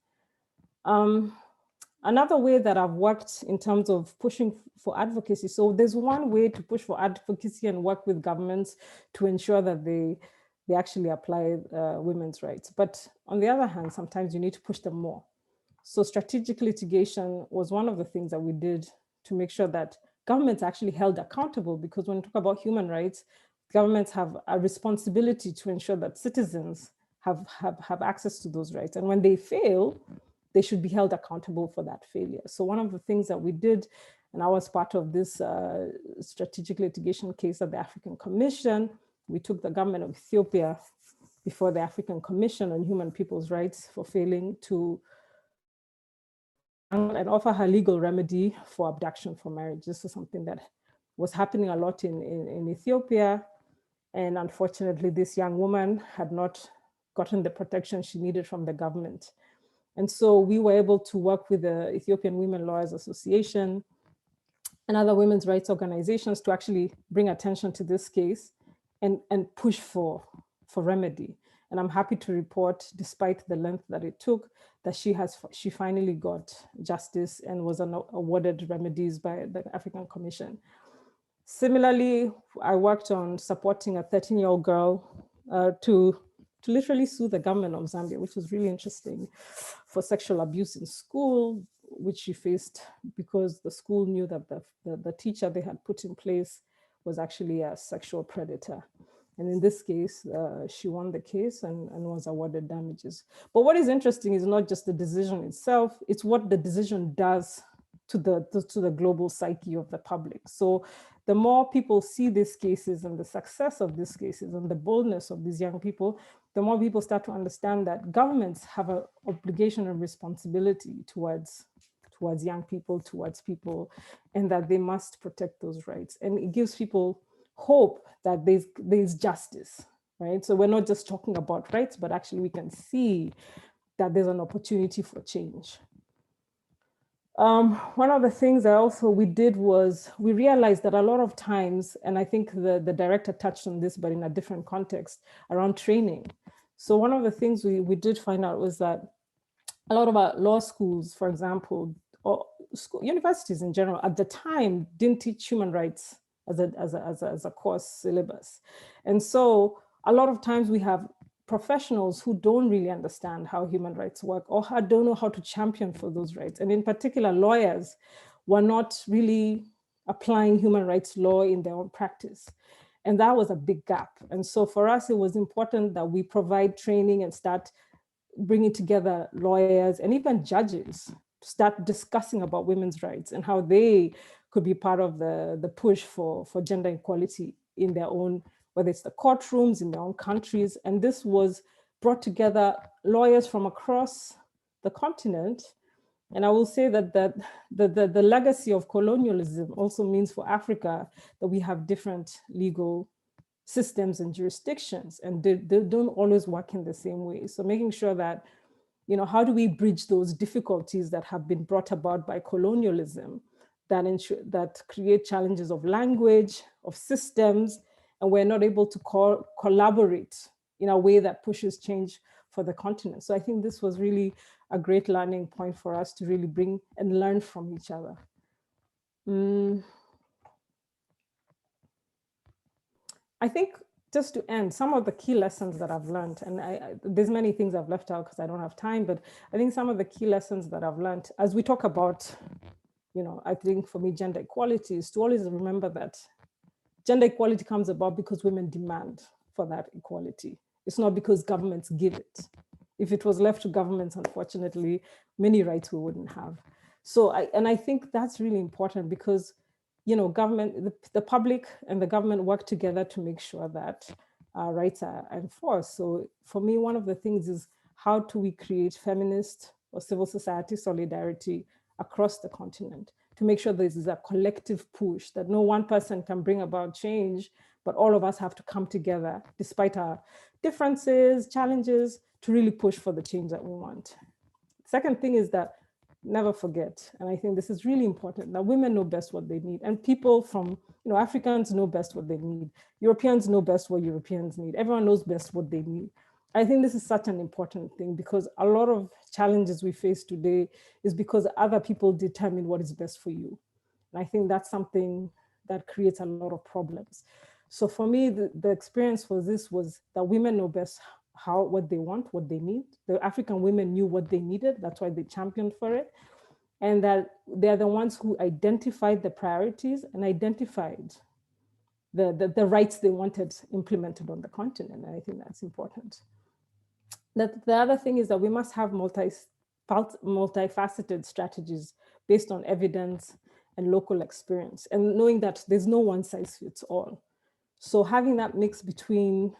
Another way that I've worked in terms of pushing for advocacy, so there's one way to push for advocacy and work with governments to ensure that they actually apply women's rights. But on the other hand, sometimes you need to push them more. So strategic litigation was one of the things that we did to make sure that governments actually held accountable, because when we talk about human rights, governments have a responsibility to ensure that citizens have access to those rights. And when they fail, they should be held accountable for that failure. So one of the things that we did, and I was part of this strategic litigation case at the African Commission, we took the government of Ethiopia before the African Commission on Human People's Rights for failing to and offer her legal remedy for abduction for marriage. This is something that was happening a lot in Ethiopia. And unfortunately, this young woman had not gotten the protection she needed from the government. And so we were able to work with the Ethiopian Women Lawyers Association and other women's rights organizations to actually bring attention to this case and push for remedy. And I'm happy to report, despite the length that it took, that she finally got justice and was awarded remedies by the African Commission. Similarly, I worked on supporting a 13-year-old girl to literally sue the government of Zambia, which was really interesting, for sexual abuse in school, which she faced because the school knew that the teacher they had put in place was actually a sexual predator. And in this case, she won the case and was awarded damages. But what is interesting is not just the decision itself, it's what the decision does to the global psyche of the public. So the more people see these cases and the success of these cases and the boldness of these young people, the more people start to understand that governments have an obligation and responsibility towards young people, towards people, and that they must protect those rights. And it gives people hope that there's justice, right? So we're not just talking about rights, but actually we can see that there's an opportunity for change. One of the things that we did was we realized that a lot of times, and I think the director touched on this, but in a different context, around training. So one of the things we did find out was that a lot of our law schools, for example, or universities in general, at the time didn't teach human rights as a course syllabus. And so a lot of times we have professionals who don't really understand how human rights work or don't know how to champion for those rights. And in particular, lawyers were not really applying human rights law in their own practice. And that was a big gap. And so for us, it was important that we provide training and start bringing together lawyers and even judges to start discussing about women's rights and how they could be part of the push for gender equality in their own, whether it's the courtrooms in their own countries. And this was brought together lawyers from across the continent. And I will say that the legacy of colonialism also means for Africa that we have different legal systems and jurisdictions, and they don't always work in the same way. So making sure that, how do we bridge those difficulties that have been brought about by colonialism that create challenges of language, of systems, and we're not able to collaborate in a way that pushes change for the continent. So I think this was really a great learning point for us to really bring and learn from each other. I think just to end, some of the key lessons that I've learned, and there's many things I've left out because I don't have time, but I think some of the key lessons that I've learned as we talk about, I think for me, gender equality is to always remember that gender equality comes about because women demand for that equality. It's not because governments give it. If it was left to governments, unfortunately, many rights we wouldn't have. So I think that's really important because government, the public and the government work together to make sure that rights are enforced. So for me, one of the things is how do we create feminist or civil society solidarity across the continent to make sure this is a collective push, that no one person can bring about change, but all of us have to come together despite our differences, challenges, to really push for the change that we want. Second thing is that never forget, and I think this is really important, that women know best what they need, and people from, Africans know best what they need, Europeans know best what Europeans need, everyone knows best what they need. I think this is such an important thing because a lot of challenges we face today is because other people determine what is best for you. And I think that's something that creates a lot of problems. So for me, the experience for this was that women know best what they want, what they need. The African women knew what they needed. That's why they championed for it. And that they're the ones who identified the priorities and identified the rights they wanted implemented on the continent. And I think that's important. The other thing is that we must have multifaceted strategies based on evidence and local experience, and knowing that there's no one size fits all. So having that mix between,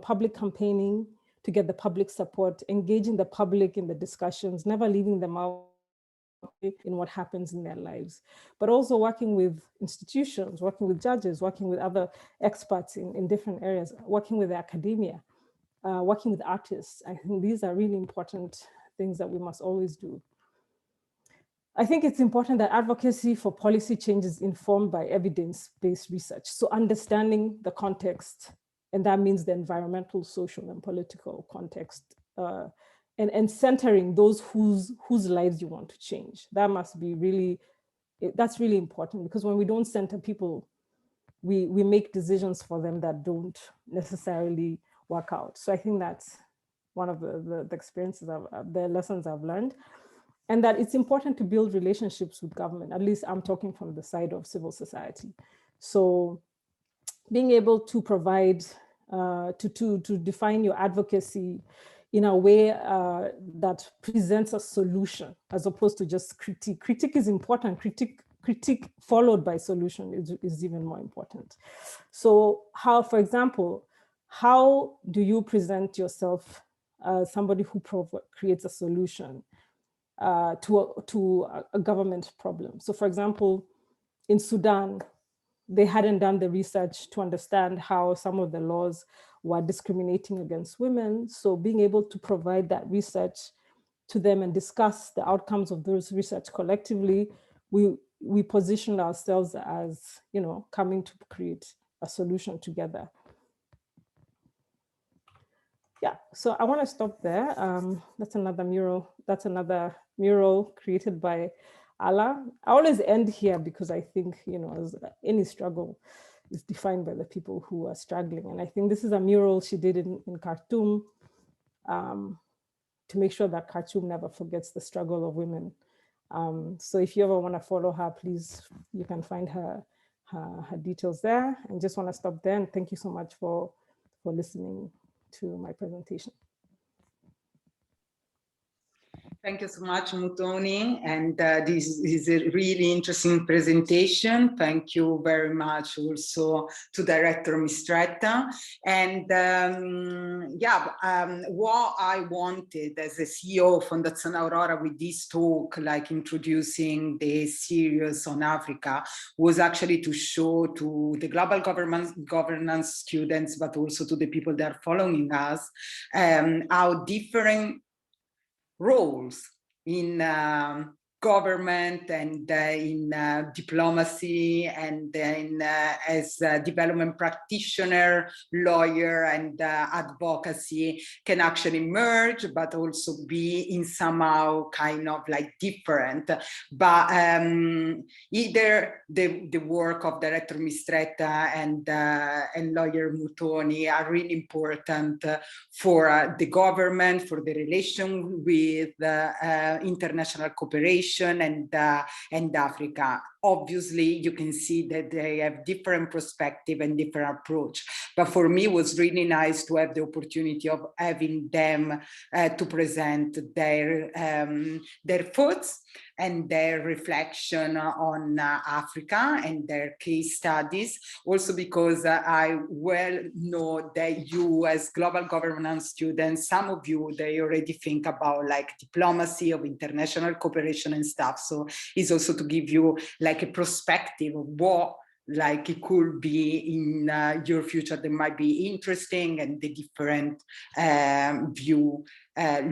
public campaigning to get the public support, engaging the public in the discussions, never leaving them out in what happens in their lives, but also working with institutions, working with judges, working with other experts in different areas, working with the academia, working with artists. I think these are really important things that we must always do. I think it's important that advocacy for policy change is informed by evidence-based research. So understanding the context, and that means the environmental, social, and political context, and centering those whose lives you want to change. That must be really, that's really important, because when we don't center people, we make decisions for them that don't necessarily work out. So I think that's one of the experiences, the lessons I've learned. And that it's important to build relationships with government. At least I'm talking from the side of civil society. So being able to provide, to define your advocacy in a way that presents a solution, as opposed to just critique. Critique is important. Critique followed by solution is even more important. So how, for example, how do you present yourself as somebody who creates a solution to a government problem? So for example, in Sudan, they hadn't done the research to understand how some of the laws were discriminating against women. So being able to provide that research to them and discuss the outcomes of those research collectively, we positioned ourselves as, coming to create a solution together. Yeah, so I want to stop there. That's another mural created by Ala. I always end here because I think, any struggle is defined by the people who are struggling. And I think this is a mural she did in Khartoum to make sure that Khartoum never forgets the struggle of women. So if you ever want to follow her, please, you can find her details there. And just want to stop there. And thank you so much for listening to my presentation. Thank you so much, Muthoni. And this is a really interesting presentation. Thank you very much also to Director Mistretta. And what I wanted as a CEO of Fondazione Aurora with this talk, like introducing the series on Africa, was actually to show to the global governance students, but also to the people that are following us, how different roles in government and in diplomacy and as a development practitioner, lawyer, and advocacy can actually merge, but also be in somehow kind of like different. But either the work of Director Mistretta and lawyer Muthoni are really important for the government, for the relation with international cooperation and Africa. Obviously, you can see that they have different perspective and different approach. But for me, it was really nice to have the opportunity of having them to present their thoughts and their reflection on Africa and their case studies. Also because I well know that you as global governance students, some of you, they already think about like diplomacy of international cooperation and stuff. So it's also to give you like a perspective of what like it could be in your future that might be interesting, and the different view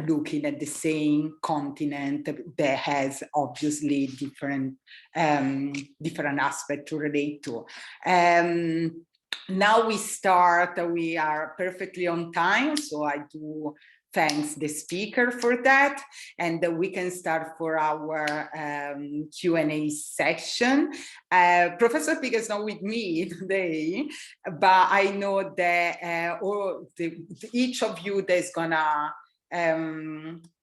looking at the same continent that has obviously different aspects to relate to. Now we start, we are perfectly on time, so I do thanks the speaker for that, and we can start for our Q&A session. Professor Pig is not with me today, but I know that each of you that's gonna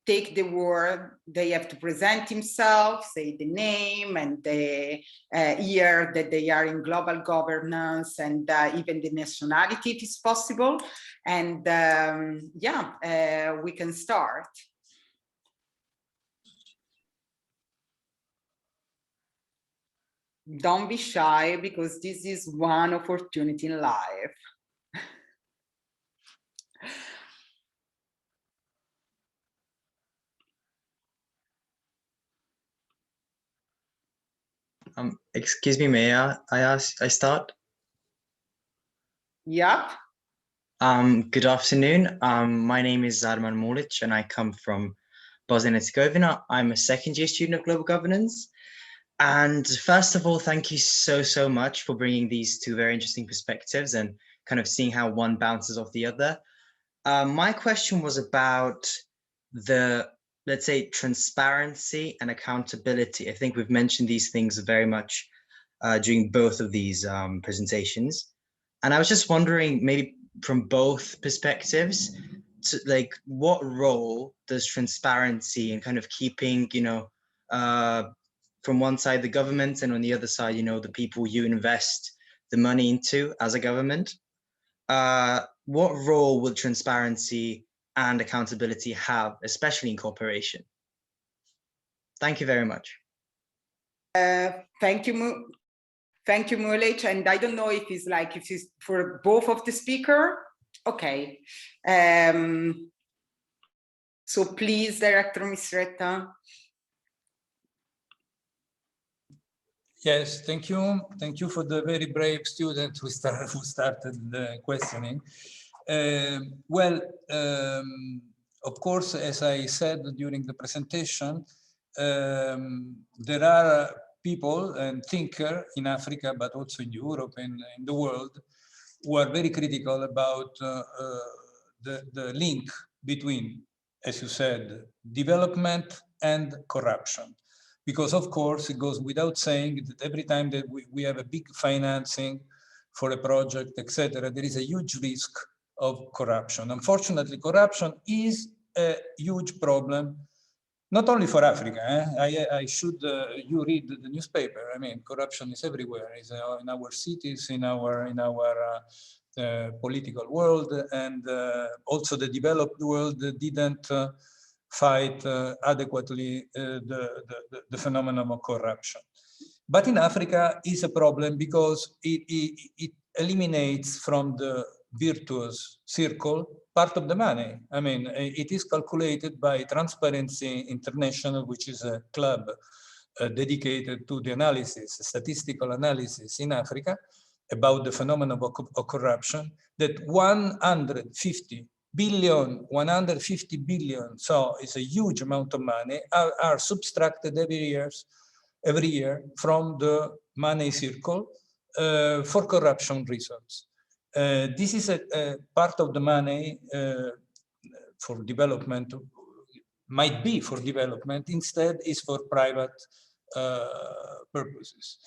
take the word, they have to present himself, say the name and the year that they are in global governance, and even the nationality if it's possible. And yeah, we can start. Don't be shy, because this is one opportunity in life. Excuse me, may I start? Yep. Good afternoon. My name is Zarman Mulic, and I come from Bosnia and Herzegovina. I'm a second-year student of global governance. And first of all, thank you so much for bringing these two very interesting perspectives and kind of seeing how one bounces off the other. My question was about the, let's say, transparency and accountability. I think we've mentioned these things very much during both of these presentations. And I was just wondering, maybe from both perspectives, like what role does transparency and kind of keeping, you know, from one side the government and on the other side, you know, the people you invest the money into as a government, what role will transparency and accountability have, especially in cooperation? Thank you very much. Thank you, Mulic. And I don't know if it's like, if it's for both of the speaker. Okay. So please, Director Mistretta. Yes, thank you. Thank you for the very brave student who started the questioning. Of course, as I said during the presentation, there are people and thinkers in Africa, but also in Europe and in the world, who are very critical about the link between, as you said, development and corruption. Because of course, it goes without saying that every time that we have a big financing for a project, etc., there is a huge risk of corruption. Unfortunately, corruption is a huge problem, not only for Africa. I should, you read the newspaper. I mean, corruption is everywhere. It's in our cities, in our political world, and also the developed world didn't fight adequately the phenomenon of corruption. But in Africa is a problem because it eliminates from the virtuous circle part of the money. I mean, it is calculated by Transparency International, which is a club dedicated to the analysis, statistical analysis in Africa about the phenomenon of corruption, that $150 150 billion, so it's a huge amount of money, are subtracted every year from the money circle for corruption reasons. This is a part of the money for development, might be for development, instead is for private purposes.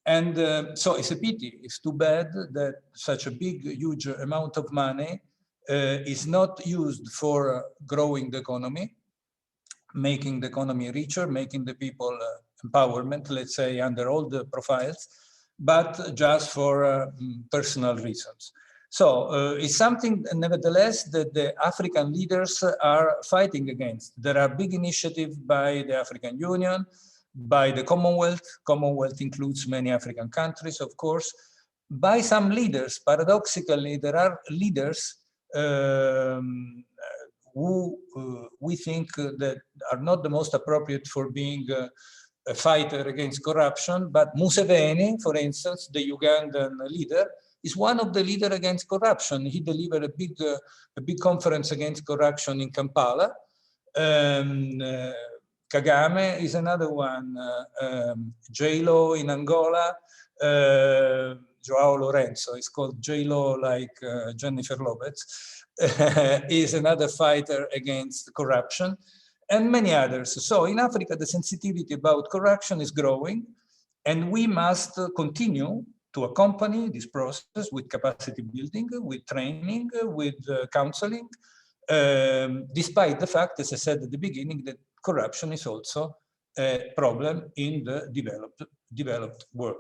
And so it's a pity, it's too bad that such a big, huge amount of money is not used for growing the economy, making the economy richer, making the people empowerment, let's say, under all the profiles, but just for personal reasons. So it's something, nevertheless, that the African leaders are fighting against. There are big initiatives by the African Union, by the Commonwealth. Commonwealth includes many African countries, of course. By some leaders, paradoxically, there are leaders who we think that are not the most appropriate for being a fighter against corruption, but Museveni, for instance, the Ugandan leader, is one of the leaders against corruption. He delivered a big conference against corruption in Kampala. Kagame is another one, J-Lo in Angola, Joao Lorenzo, it's called J-Lo like Jennifer Lopez, is another fighter against corruption, and many others. So in Africa, the sensitivity about corruption is growing, and we must continue to accompany this process with capacity building, with training, with counseling, despite the fact, as I said at the beginning, that corruption is also a problem in the developed world.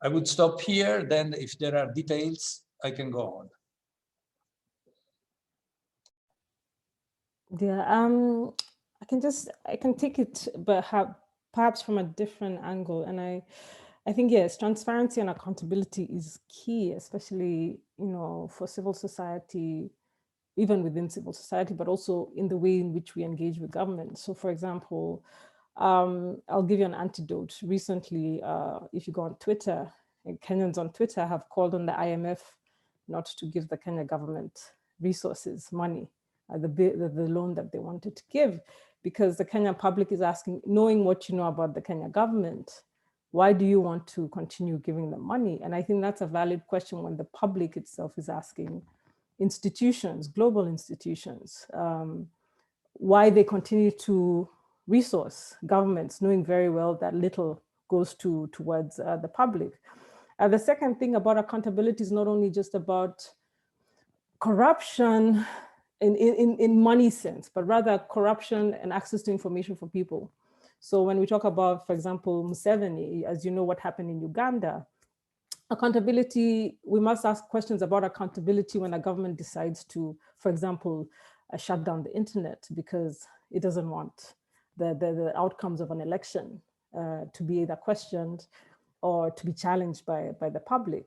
I would stop here, then if there are details, I can go on. Yeah, I can take it, but perhaps from a different angle. And I think, yes, transparency and accountability is key, especially, for civil society, even within civil society, but also in the way in which we engage with government. So for example, I'll give you an antidote. Recently, if you go on Twitter, Kenyans on Twitter have called on the IMF not to give the Kenya government resources, money, the loan that they wanted to give, because the Kenyan public is asking, knowing what you know about the Kenya government, why do you want to continue giving them money? And I think that's a valid question when the public itself is asking institutions, global institutions, why they continue to resource governments, knowing very well that little goes towards the public. The second thing about accountability is not only just about corruption in money sense, but rather corruption and access to information for people. So when we talk about, for example, Museveni, as you know what happened in Uganda, accountability, we must ask questions about accountability when a government decides to, for example, shut down the internet because it doesn't want the outcomes of an election to be either questioned or to be challenged by the public.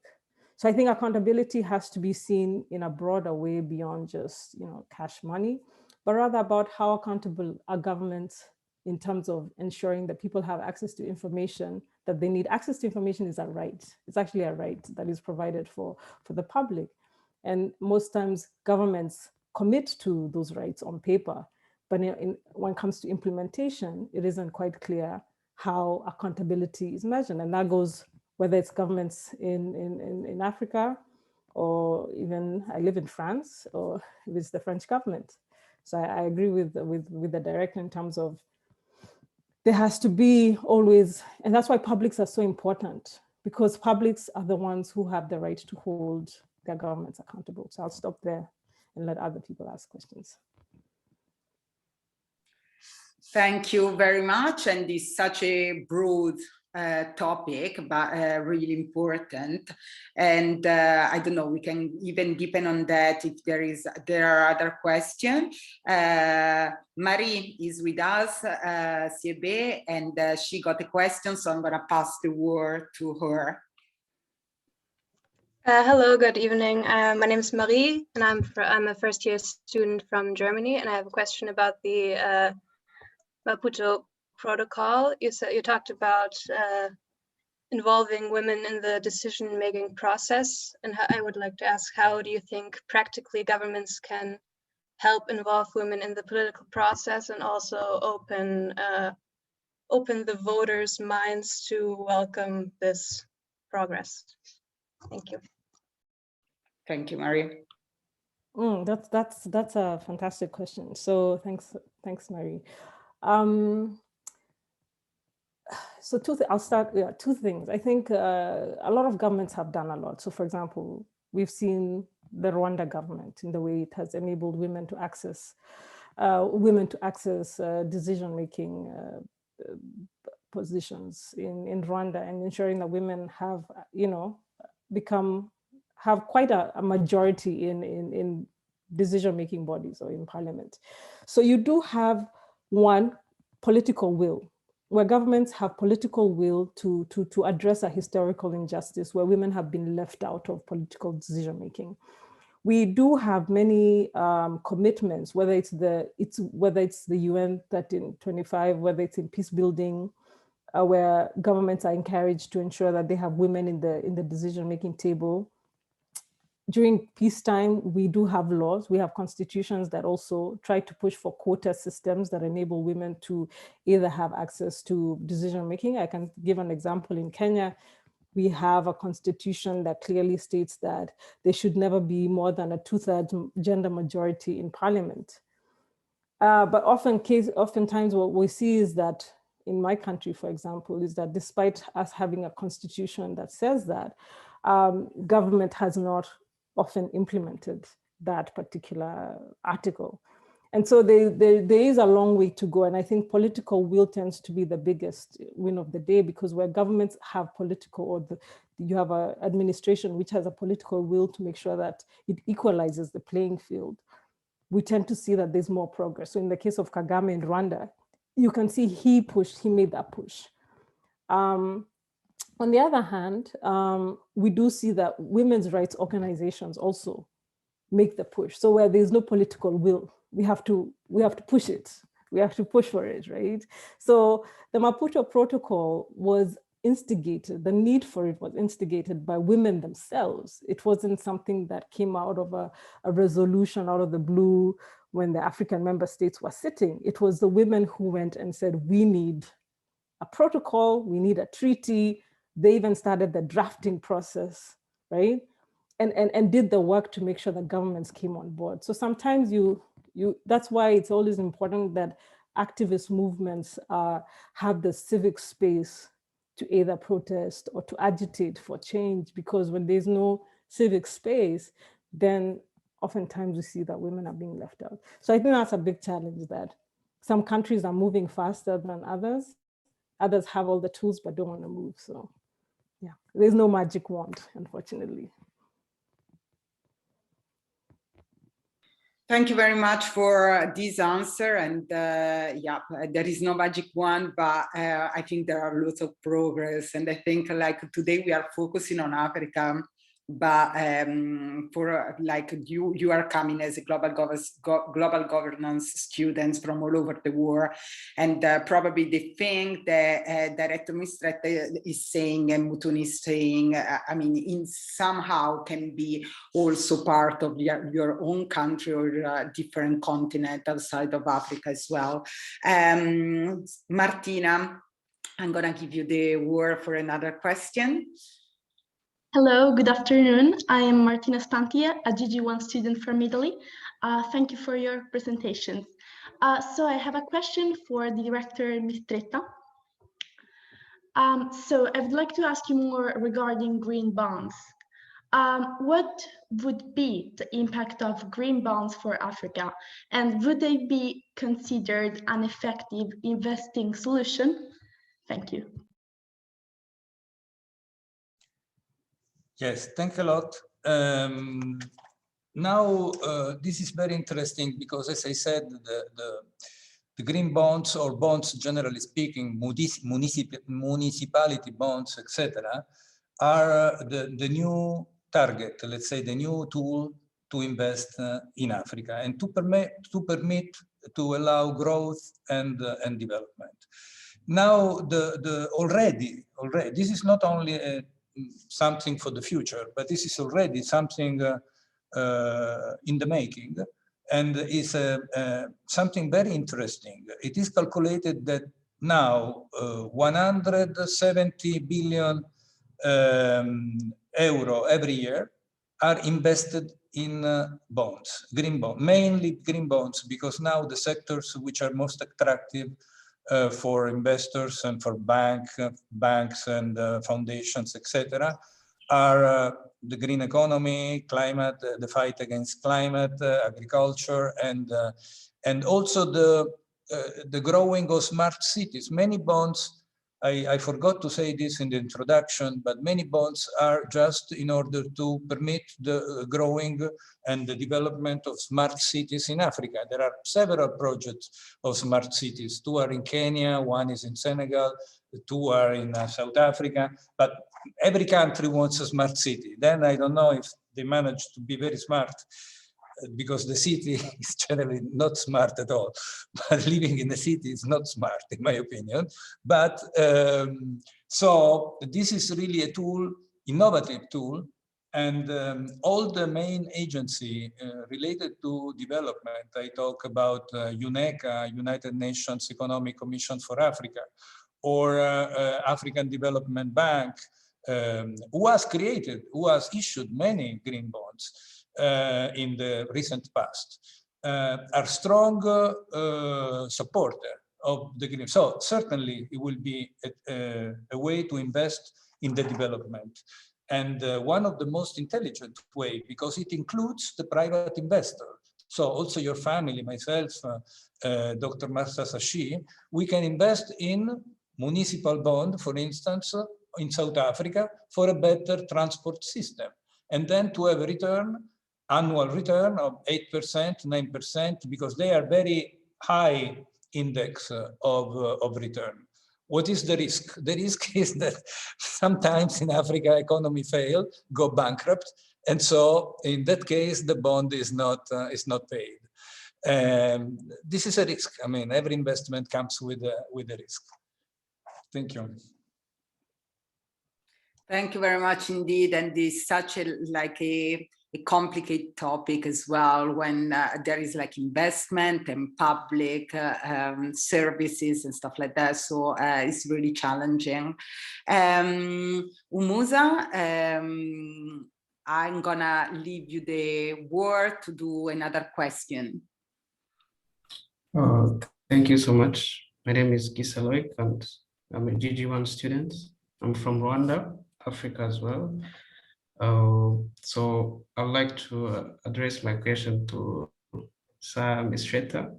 So I think accountability has to be seen in a broader way beyond just cash money, but rather about how accountable are governments in terms of ensuring that people have access to information that they need. Access to information is a right. It's actually a right that is provided for the public. And most times governments commit to those rights on paper, but when it comes to implementation, it isn't quite clear how accountability is measured. And that goes whether it's governments in Africa, or even I live in France, or if it's the French government. So I agree with the director in terms of there has to be always, and that's why publics are so important, because publics are the ones who have the right to hold their governments accountable. So I'll stop there and let other people ask questions. Thank you very much. And it's such a broad topic, but really important. And I don't know, we can even deepen on that if there are other questions. Marie is with us, CB, and she got a question, so I'm going to pass the word to her. Hello, good evening. My name is Marie, and I'm a first-year student from Germany, and I have a question about the Maputo Protocol. You talked about involving women in the decision-making process, and I would like to ask, how do you think practically governments can help involve women in the political process and also open the voters' minds to welcome this progress. Thank you. Thank you, Marie. That's a fantastic question. So thanks, Marie. So I'll start. Yeah, two things. I think a lot of governments have done a lot. So, for example, we've seen the Rwanda government in the way it has enabled women to access decision-making positions in Rwanda, and ensuring that women have, have quite a majority in decision-making bodies or in parliament. So you do have one political will, where governments have political will to address a historical injustice where women have been left out of political decision-making. We do have many commitments, whether it's the UN 1325, whether it's in peace building, where governments are encouraged to ensure that they have women in the decision-making table. During peacetime, we do have laws. We have constitutions that also try to push for quota systems that enable women to either have access to decision-making. I can give an example. In Kenya, we have a constitution that clearly states that there should never be more than a 2/3 gender majority in parliament. But oftentimes what we see is that, in my country, for example, is that despite us having a constitution that says that, government has not often implemented that particular article. And so there is a long way to go. And I think political will tends to be the biggest win of the day, because where governments have political, or you have an administration which has a political will to make sure that it equalizes the playing field, we tend to see that there's more progress. So in the case of Kagame in Rwanda, you can see he made that push. On the other hand, we do see that women's rights organizations also make the push. So where there's no political will, we have to push it. We have to push for it, right? So the Maputo Protocol was instigated, the need for it was instigated by women themselves. It wasn't something that came out of a resolution out of the blue when the African member states were sitting. It was the women who went and said, we need a protocol, we need a treaty. They even started the drafting process, right? And did the work to make sure that governments came on board. So sometimes that's why it's always important that activist movements have the civic space to either protest or to agitate for change, because when there's no civic space, then oftentimes we see that women are being left out. So I think that's a big challenge, that some countries are moving faster than others. Others have all the tools but don't want to move. So yeah, there's no magic wand, unfortunately. Thank you very much for this answer. And yeah, there is no magic wand, but I think there are lots of progress. And I think, like, today we are focusing on Africa, but for like you are coming as a global governance students from all over the world, and probably the thing that Director Mistretta is saying and Muthoni is saying, I mean, in somehow can be also part of your own country or a different continent outside of Africa as well. Martina, I'm gonna give you the word for another question. Hello, good afternoon. I am Martina Stantia, a GG1 student from Italy. Thank you for your presentations. So I have a question for the Director Mistretta. So I would like to ask you more regarding green bonds. What would be the impact of green bonds for Africa? And would they be considered an effective investing solution? Thank you. Yes, thanks a lot. Now, this is very interesting because, as I said, the green bonds, or bonds generally speaking, municipality bonds, etc., are the new target, let's say, the new tool to invest in Africa and to allow growth and development. Now, already, this is not only something for the future, but this is already something in the making. and is something very interesting. It is calculated that now 170 billion euro every year are invested in bonds, green bonds, mainly green bonds, because now the sectors which are most attractive for investors and for banks and foundations, etc., are the green economy, climate, the fight against climate, agriculture, and also the growing of smart cities. Many bonds, I forgot to say this in the introduction, but many bonds are just in order to permit the growing and the development of smart cities in Africa. There are several projects of smart cities. 2 are in Kenya, 1 is in Senegal, 2 are in South Africa, but every country wants a smart city. Then I don't know if they manage to be very smart, because the city is generally not smart at all. But living in the city is not smart, in my opinion. But so this is really a tool, innovative tool, and all the main agency related to development, I talk about UNECA, United Nations Economic Commission for Africa, or African Development Bank, who has issued many green bonds in the recent past, are strong supporter of the green. So certainly it will be a way to invest in the development, and one of the most intelligent way, because it includes the private investor. So also your family, myself, Dr. Martha Sashi, we can invest in municipal bond, for instance, in South Africa for a better transport system, and then to have a return, annual return of 8%, 9%, because they are very high index of return. What is the risk? The risk is that sometimes in Africa, economy fail, go bankrupt, and so in that case, the bond is not paid. This is a risk. I mean, every investment comes with a risk. Thank you. Thank you very much indeed. And this is such a complicated topic as well, when there is like investment and public services and stuff like that. So it's really challenging. Umuza, I'm gonna leave you the word to do another question. Thank you so much. My name is Gisa Loik, and I'm a GG1 student. I'm from Rwanda, Africa as well. So I'd like to address my question to Sir Mistretta.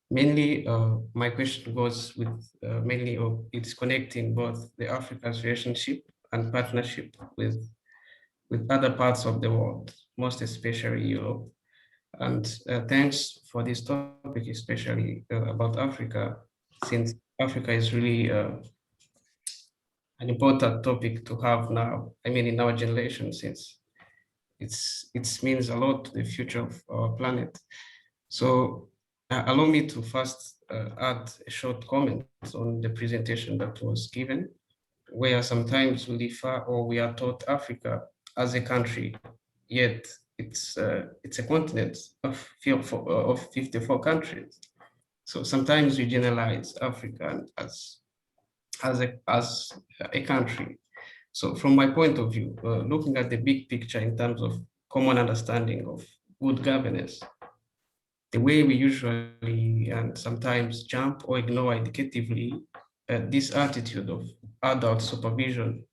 Mainly, my question goes with it's connecting both the Africa's relationship and partnership with other parts of the world, most especially Europe. And thanks for this topic, especially about Africa, since Africa is really an important topic to have now. I mean, in our generation, since it means a lot to the future of our planet. So allow me to first add a short comment on the presentation that was given, where sometimes we refer or we are taught Africa as a country, yet it's a continent of 54 countries. So sometimes we generalize Africa as a country. So from my point of view, looking at the big picture in terms of common understanding of good governance, the way we usually and sometimes jump or ignore indicatively this attitude of adult supervision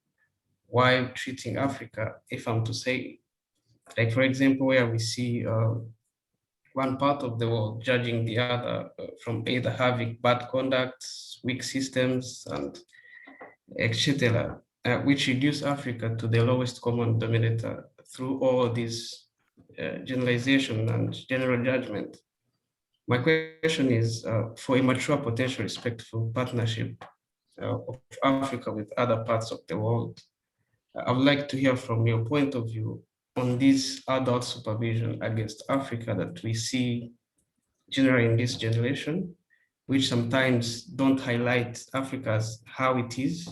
while treating Africa, if I'm to say, like for example, where we see one part of the world judging the other from either having bad conduct, weak systems, and etc., which reduce Africa to the lowest common denominator through all this generalization and general judgment. My question is, for a mature, potential, respectful partnership of Africa with other parts of the world, I would like to hear from your point of view on this adult supervision against Africa that we see generally in this generation, which sometimes don't highlight Africa as how it is,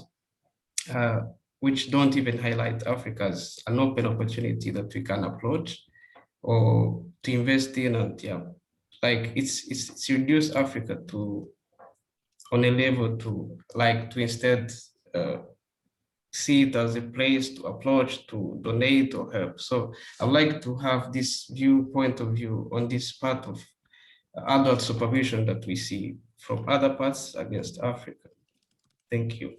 which don't even highlight Africa as an open opportunity that we can approach, or to invest in, and yeah, like it's reduced Africa to on a level to instead see it as a place to applaud, to donate or help. So I'd like to have this point of view on this part of adult supervision that we see from other parts against Africa. Thank you.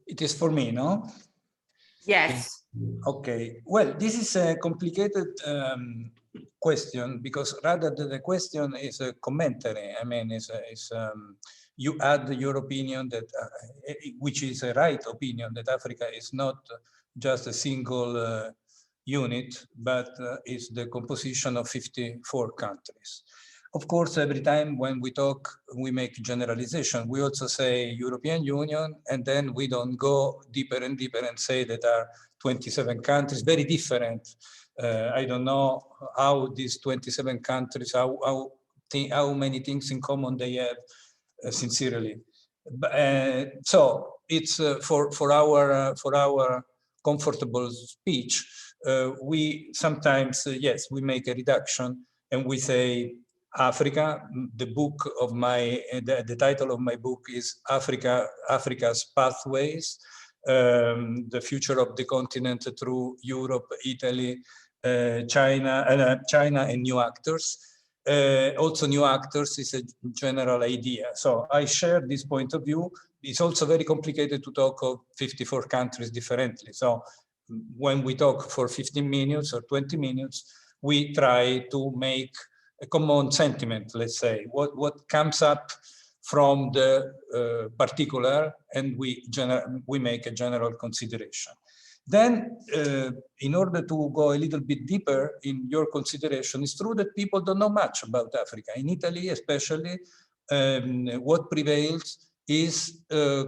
It is for me, no? Yes. Okay. Well, this is a complicated question, because rather than the question is a commentary. I mean, you add your opinion that, which is a right opinion, that Africa is not just a single unit, but is the composition of 54 countries. Of course, every time when we talk, we make generalization. We also say European Union, and then we don't go deeper and deeper and say that are 27 countries, very different. I don't know how these 27 countries, how many things in common they have, sincerely. So it's for our comfortable speech. We sometimes, yes, we make a reduction and we say Africa. The book of the title of my book is Africa's Pathways, the future of the continent through Europe, Italy, China and new actors. Also new actors is a general idea. So I share this point of view. It's also very complicated to talk of 54 countries differently. So when we talk for 15 minutes or 20 minutes, we try to make a common sentiment, let's say, what comes up from the particular, and we make a general consideration. Then, in order to go a little bit deeper in your consideration, it's true that people don't know much about Africa. In Italy, especially, what prevails is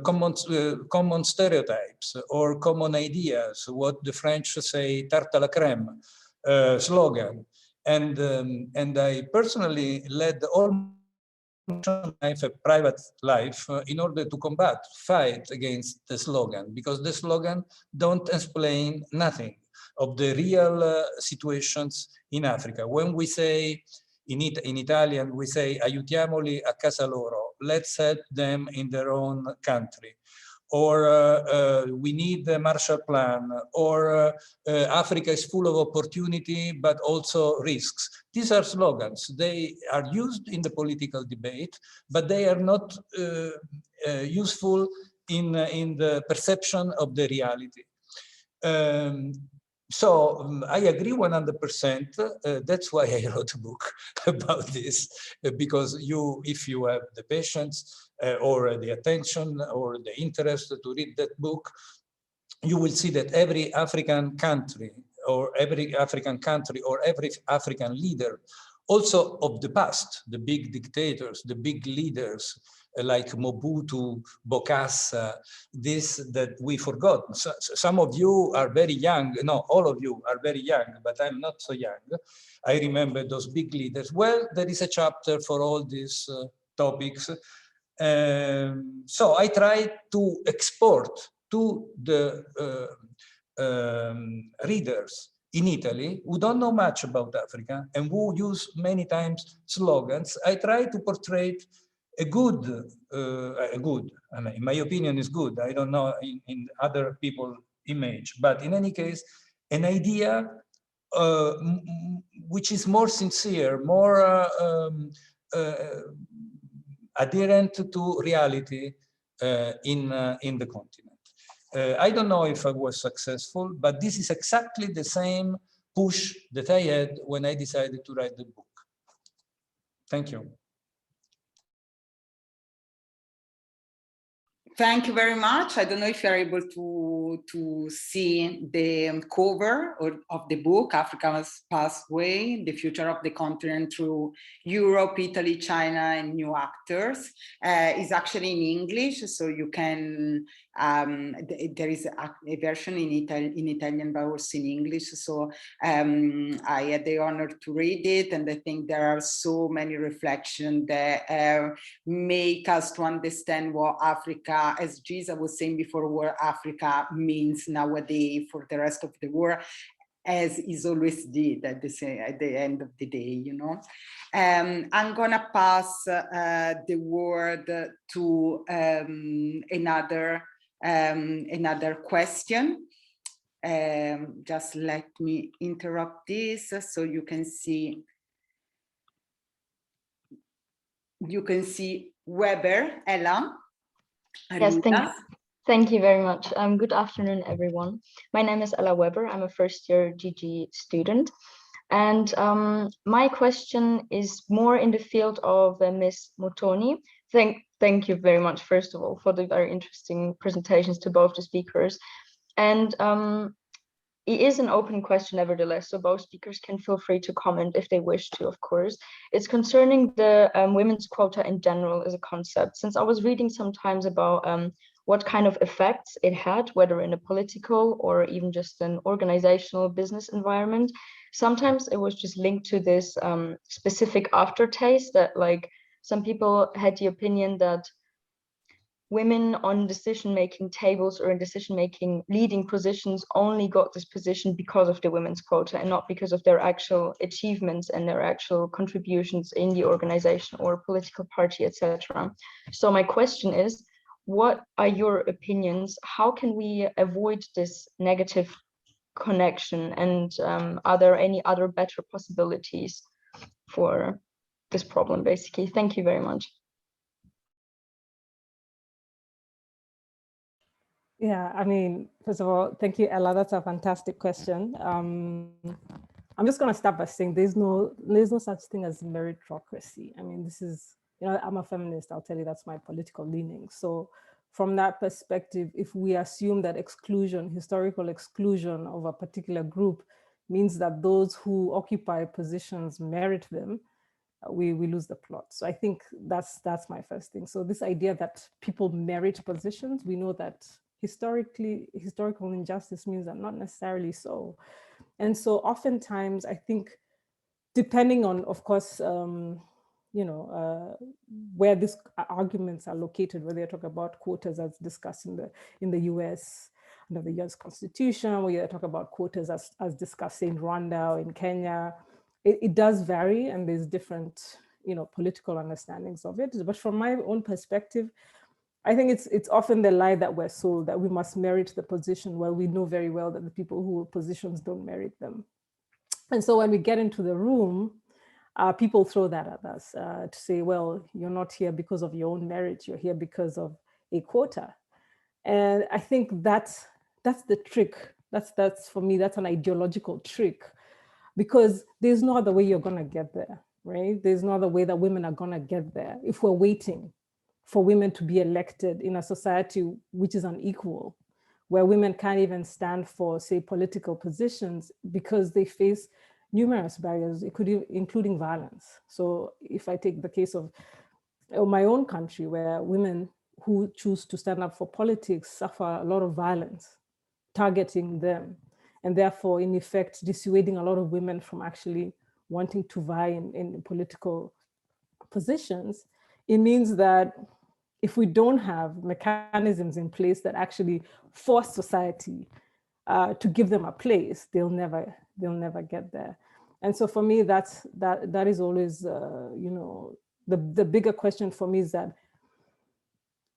common stereotypes or common ideas, what the French say, tarte à la crème slogan. And I personally led all life, a private life, in order to fight against the slogan, because the slogan don't explain nothing of the real situations in Africa. When we say, in Italian, we say aiutiamoli a casa loro, let's help them in their own country. Or we need a Marshall Plan, or Africa is full of opportunity, but also risks. These are slogans. They are used in the political debate, but they are not useful in the perception of the reality. So I agree 100%. That's why I wrote a book about this, because if you have the patience or the attention or the interest to read that book, you will see that every African country or every African leader, also of the past, the big dictators, the big leaders, like Mobutu, Bokassa, this that we forgot. So, some of you are very young. No, all of you are very young, but I'm not so young. I remember those big leaders. Well, there is a chapter for all these topics. So I try to export to the readers in Italy who don't know much about Africa and who use many times slogans. I try to portray a good, I mean, in my opinion, is good. I don't know in other people's image, but in any case, an idea which is more sincere, more adherent to reality in the continent. I don't know if I was successful, but this is exactly the same push that I had when I decided to write the book. Thank you. Thank you very much. I don't know if you're able to see the cover of the book, Africa's Pathway, the future of the continent through Europe, Italy, China, and new actors. It's actually in English, so you can there is a version in Italian, but also in English. So I had the honor to read it, and I think there are so many reflections that make us to understand what Africa, as Jesus was saying before, what Africa means nowadays for the rest of the world, as is always did at the end of the day, you know. I'm gonna pass the word to another question. Just let me interrupt this so you can see. You can see Weber, Ella. Yes, thank you very much. Good afternoon, everyone. My name is Ella Weber. I'm a first-year GG student. And my question is more in the field of Ms. Muthoni. Thank you very much, first of all, for the very interesting presentations to both the speakers. And it is an open question, nevertheless, so both speakers can feel free to comment if they wish to, of course. It's concerning the women's quota in general as a concept. Since I was reading sometimes about what kind of effects it had, whether in a political or even just an organizational business environment, sometimes it was just linked to this specific aftertaste that, like, some people had the opinion that women on decision-making tables or in decision-making leading positions only got this position because of the women's quota and not because of their actual achievements and their actual contributions in the organization or political party, etc. So my question is, what are your opinions? How can we avoid this negative connection? And are there any other better possibilities for this problem, basically? Thank you very much. Yeah, I mean, first of all, thank you, Ella. That's a fantastic question. I'm just going to start by saying there's no such thing as meritocracy. I mean, this is, you know, I'm a feminist. I'll tell you that's my political leaning. So from that perspective, if we assume that exclusion, historical exclusion of a particular group means that those who occupy positions merit them, we lose the plot. So I think that's my first thing. So this idea that people merit positions, we know that historical injustice means that not necessarily so. And so oftentimes I think, depending on, of course, you know, where these arguments are located, whether you're talking about quotas as discussed in the US, under the US Constitution, where you talk about quotas as discussed in Rwanda or in Kenya, it does vary, and there's different, you know, political understandings of it. But from my own perspective, I think it's often the lie that we're sold, that we must merit the position, while we know very well that the people who hold positions don't merit them. And so when we get into the room, people throw that at us to say, well, you're not here because of your own merit, you're here because of a quota. And I think that's the trick. That's for me, that's an ideological trick, because there's no other way you're gonna get there, right? There's no other way that women are gonna get there if we're waiting for women to be elected in a society which is unequal, where women can't even stand for, say, political positions because they face numerous barriers, including violence. So if I take the case of my own country, where women who choose to stand up for politics suffer a lot of violence targeting them, and therefore, in effect, dissuading a lot of women from actually wanting to vie in political positions, it means that if we don't have mechanisms in place that actually force society to give them a place, they'll never get there. And so for me, that is always, you know, the bigger question for me is that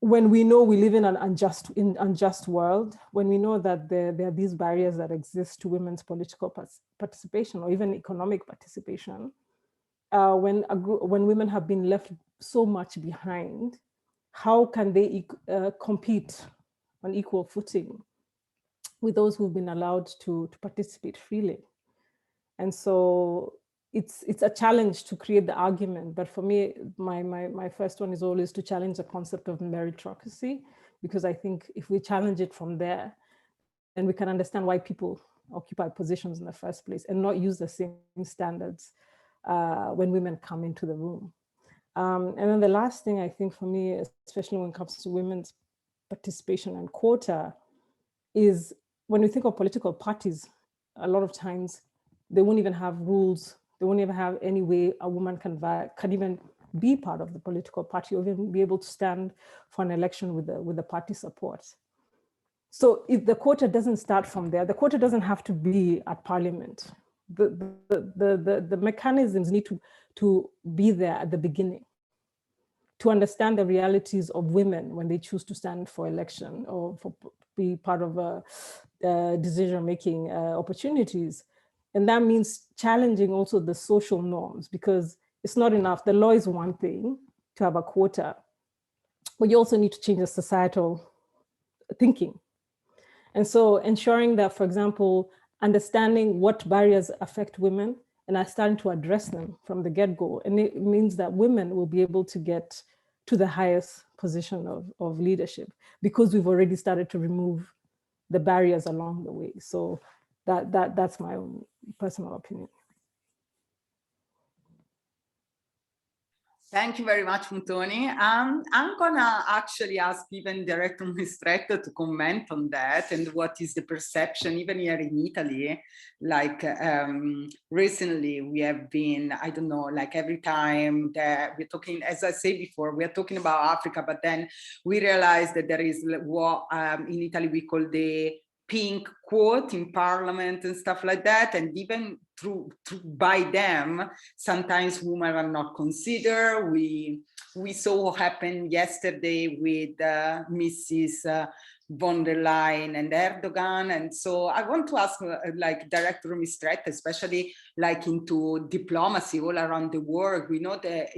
when we know we live in an unjust world, when we know that there are these barriers that exist to women's political participation or even economic participation, when women have been left so much behind, how can they compete on equal footing with those who've been allowed to participate freely? And so it's a challenge to create the argument. But for me, my first one is always to challenge the concept of meritocracy, because I think if we challenge it from there, then we can understand why people occupy positions in the first place and not use the same standards when women come into the room. And then the last thing I think for me, especially when it comes to women's participation and quota is when we think of political parties, a lot of times they won't even have rules. They won't even have any way a woman can even be part of the political party or even be able to stand for an election with the party support. So if the quota doesn't start from there, the quota doesn't have to be at parliament. The mechanisms need to be there at the beginning to understand the realities of women when they choose to stand for election or be part of decision-making opportunities. And that means challenging also the social norms, because it's not enough. The law is one thing to have a quota, but you also need to change the societal thinking. And so ensuring that, for example, understanding what barriers affect women and are starting to address them from the get-go. And it means that women will be able to get to the highest position of leadership because we've already started to remove the barriers along the way. So that's my own personal opinion. Thank you very much, Muthoni. I'm gonna actually ask even Director Mistretta to comment on that and what is the perception, even here in Italy. Like recently we have been, I don't know, like every time that we're talking, as I said before, we're talking about Africa, but then we realize that there is what in Italy we call the pink quote in parliament and stuff like that, and even by them sometimes women are not considered. We saw what happened yesterday with Mrs. von der Leyen and Erdogan. And so I want to ask like Director Mistretta, especially like into diplomacy all around the world. We know that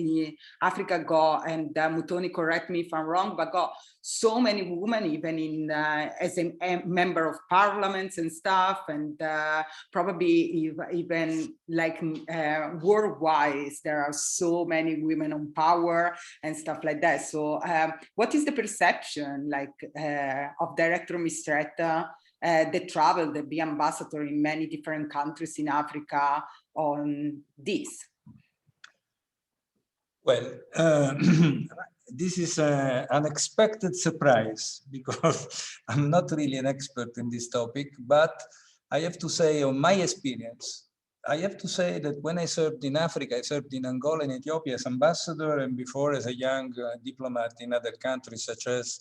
Africa got, and Muthoni, correct me if I'm wrong, but got so many women even in as a member of parliaments and stuff, and probably even like worldwide there are so many women on power and stuff like that. So what is the perception like of Director Mistretta that traveled, that be ambassador in many different countries in Africa on this? Well, this is an unexpected surprise because I'm not really an expert in this topic, but I have to say on my experience, I have to say that when I served in Africa, I served in Angola and Ethiopia as ambassador, and before as a young diplomat in other countries such as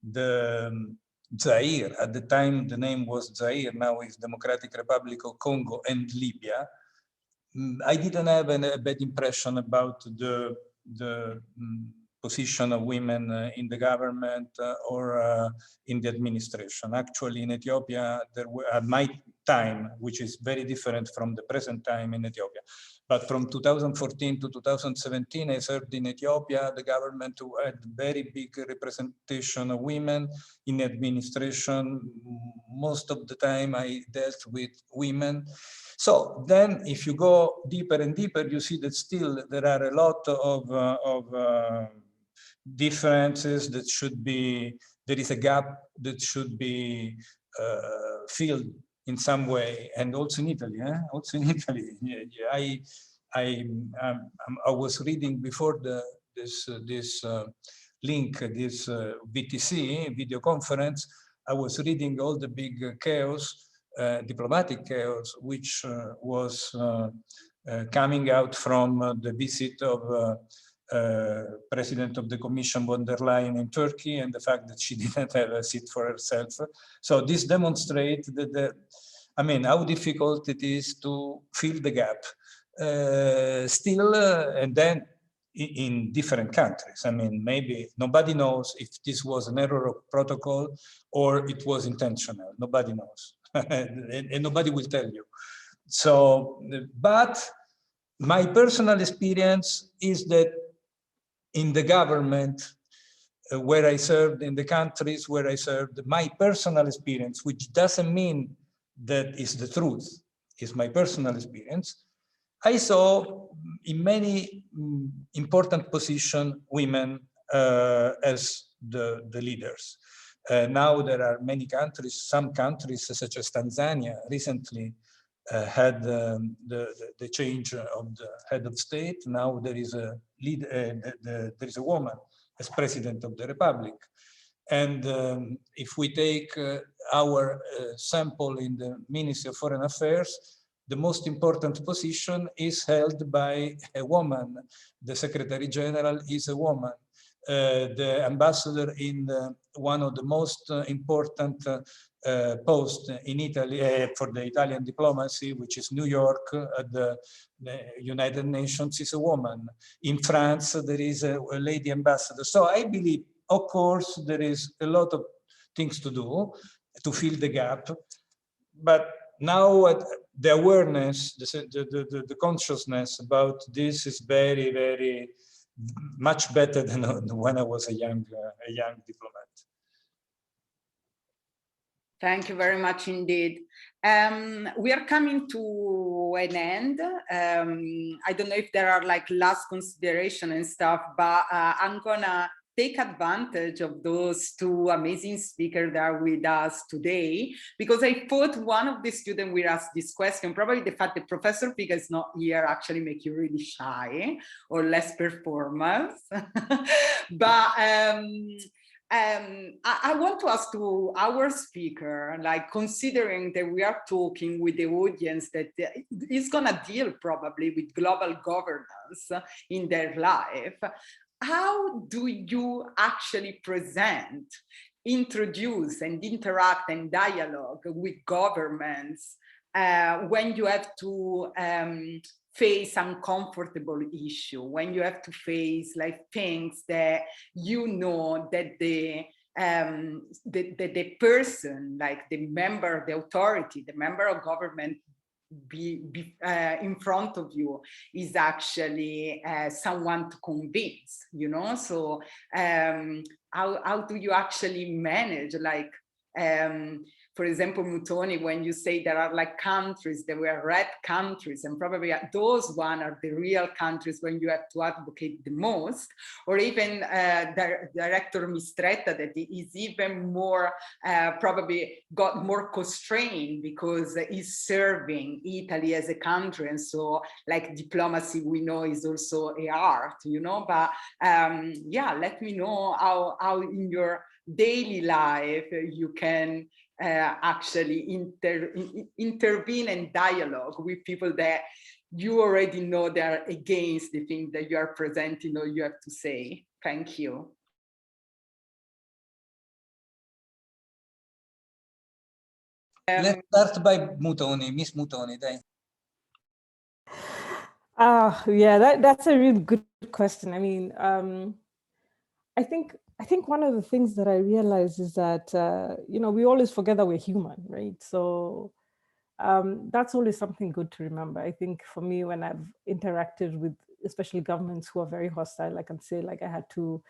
the Zaire. At the time, the name was Zaire, now is Democratic Republic of Congo and Libya. I didn't have a bad impression about the position of women in the government or in the administration. Actually, in Ethiopia, there were, at my time, which is very different from the present time in Ethiopia, but from 2014 to 2017, I served in Ethiopia. The government had very big representation of women in administration. Most of the time I dealt with women. So then if you go deeper and deeper, you see that still there are a lot of differences that should be, there is a gap that should be filled in some way, and also in Italy. Also in Italy, I was reading before this link, this VTC video conference. I was reading all the big chaos, diplomatic chaos, which was coming out from the visit of President of the Commission von der Leyen in Turkey, and the fact that she didn't have a seat for herself. So this demonstrates that I mean, how difficult it is to fill the gap still, and then in different countries. I mean, maybe nobody knows if this was an error of protocol or it was intentional. Nobody knows, and nobody will tell you. So, but my personal experience is that in the government where I served, in the countries where I served, my personal experience, which doesn't mean that is the truth, is my personal experience, I saw in many important positions women as the leaders. Now there are many countries, some countries such as Tanzania recently had the change of the head of state. Now there is a there is a woman as president of the republic, And if we take our sample in the Ministry of Foreign Affairs, the most important position is held by a woman. The Secretary General is a woman. The ambassador in one of the most important posts in Italy for the Italian diplomacy, which is New York at the United Nations, is a woman. In France, there is a lady ambassador. So I believe, of course, there is a lot of things to do to fill the gap, but now the awareness, the consciousness about this is very, very much better than when I was a young diplomat. Thank you very much indeed. We are coming to an end. I don't know if there are like last consideration and stuff, but I'm gonna take advantage of those two amazing speakers that are with us today, because I thought one of the students will ask this question. Probably the fact that Professor Pica is not here actually make you really shy or less performance. But I want to ask to our speaker, like considering that we are talking with the audience that is gonna deal probably with global governance in their life, how do you actually present, introduce and interact and dialogue with governments when you have to face uncomfortable issue, when you have to face like things that you know that the person, like the member, the authority, the member of government in front of you is actually someone to convince, you know? So how do you actually manage, like, for example, Muthoni, when you say there are like countries, there were red countries, and probably those one are the real countries when you have to advocate the most, or even Director Mistretta, that is even more, probably got more constrained because he's serving Italy as a country. And so like diplomacy, we know is also a art, you know, but yeah, let me know how in your daily life you can actually intervene and dialogue with people that you already know they're against the thing that you are presenting or you have to say. Thank you. Let's start by Muthoni, Miss Muthoni. Yeah, that's a really good question. I mean, I think one of the things that I realized is that, you know, we always forget that we're human, right? So that's always something good to remember. I think for me, when I've interacted with especially governments who are very hostile, I can say like I had to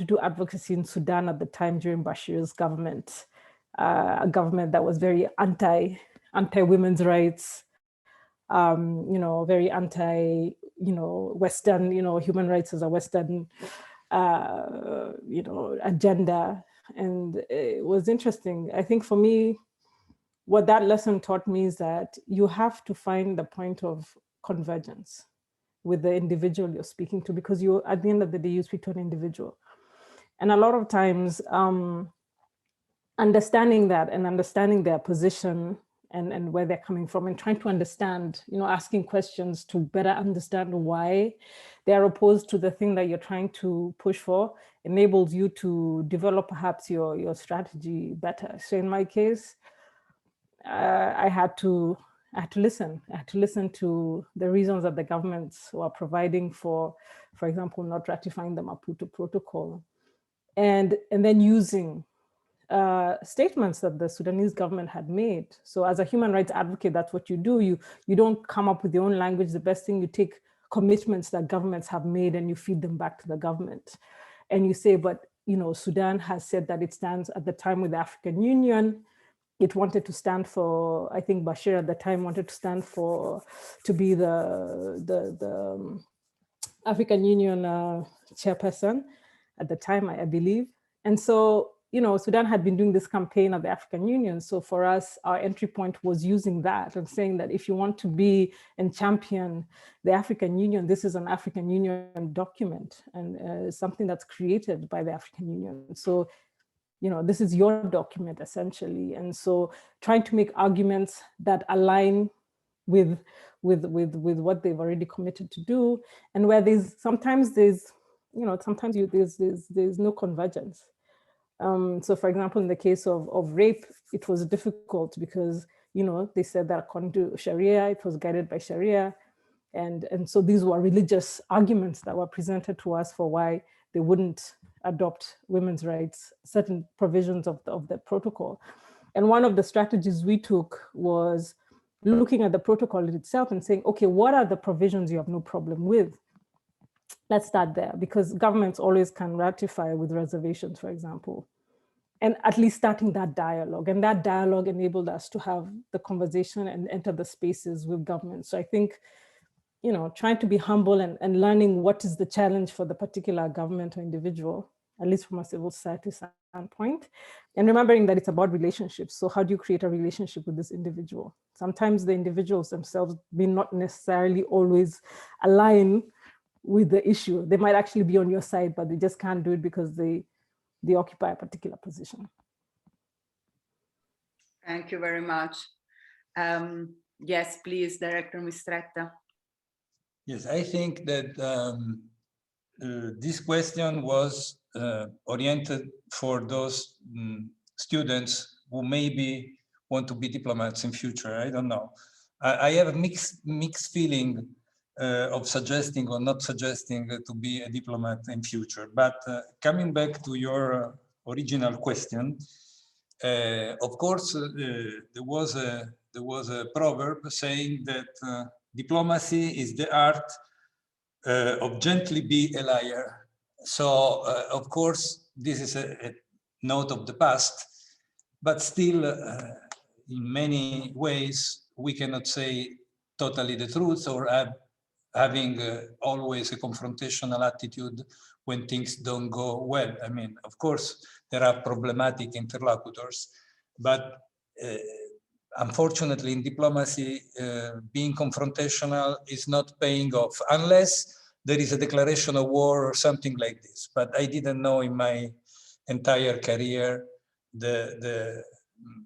do advocacy in Sudan at the time during Bashir's government, a government that was very anti-women's rights, you know, very anti, you know, Western, you know, human rights as a Western you know, agenda. And it was interesting. I think for me, what that lesson taught me is that you have to find the point of convergence with the individual you're speaking to, because you, at the end of the day, you speak to an individual. And a lot of times, understanding that and understanding their position and where they're coming from, and trying to understand, you know, asking questions to better understand why they are opposed to the thing that you're trying to push for, enables you to develop perhaps your strategy better. So in my case, I had to listen. I had to listen to the reasons that the governments were providing for example, not ratifying the Maputo Protocol, and then using statements that the Sudanese government had made. So as a human rights advocate, that's what you do. You don't come up with your own language. The best thing, you take commitments that governments have made and you feed them back to the government. And you say, but you know, Sudan has said that it stands at the time with the African Union. It wanted to stand for, I think Bashir at the time wanted to stand for, to be the African Union chairperson at the time, I believe. And so, you know, Sudan had been doing this campaign of the African Union. So for us, our entry point was using that and saying that if you want to be and champion the African Union, this is an African Union document and something that's created by the African Union. So this is your document essentially. And so trying to make arguments that align with what they've already committed to do, and where there's no convergence. So for example, in the case of rape, it was difficult because, they said that according to Sharia, it was guided by Sharia. And so these were religious arguments that were presented to us for why they wouldn't adopt women's rights, certain provisions of the protocol. And one of the strategies we took was looking at the protocol itself and saying, okay, what are the provisions you have no problem with? Let's start there, because governments always can ratify with reservations, for example, and at least starting that dialogue. And that dialogue enabled us to have the conversation and enter the spaces with governments. So I think, trying to be humble and learning what is the challenge for the particular government or individual, at least from a civil society standpoint, and remembering that it's about relationships. So how do you create a relationship with this individual? Sometimes the individuals themselves may not necessarily always align with the issue. They might actually be on your side, but they just can't do it because they occupy a particular position. Thank you very much. Yes, please, Director Mistretta. Yes, I think that this question was oriented for those students who maybe want to be diplomats in future. I don't know. I have a mixed feeling of suggesting or not suggesting to be a diplomat in future. But coming back to your original question, of course, there was a proverb saying that diplomacy is the art of gently be a liar. So, of course, this is a note of the past, but still, in many ways, we cannot say totally the truth or having always a confrontational attitude when things don't go well. I mean, of course, there are problematic interlocutors, but unfortunately in diplomacy, being confrontational is not paying off unless there is a declaration of war or something like this. But I didn't know in my entire career the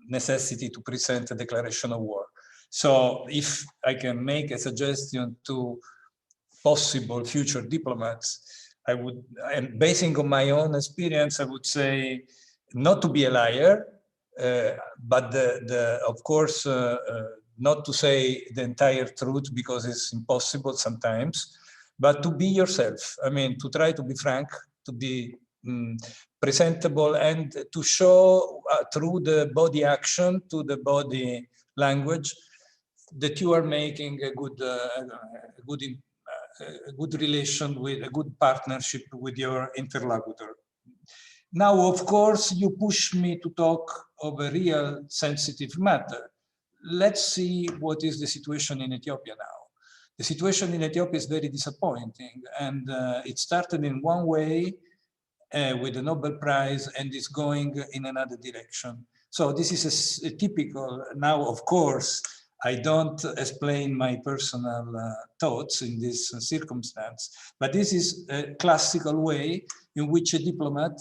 necessity to present a declaration of war. So if I can make a suggestion to possible future diplomats, I would, and basing on my own experience, I would say not to be a liar, but of course, not to say the entire truth because it's impossible sometimes, but to be yourself. I mean, to try to be frank, to be presentable, and to show through the body action, to the body language, that you are making a good relation with a good partnership with your interlocutor. Now, of course, you push me to talk of a real sensitive matter. Let's see what is the situation in Ethiopia now. The situation in Ethiopia is very disappointing, and it started in one way with the Nobel Prize, and is going in another direction. So this is a typical, now of course, I don't explain my personal thoughts in this circumstance, but this is a classical way in which a diplomat,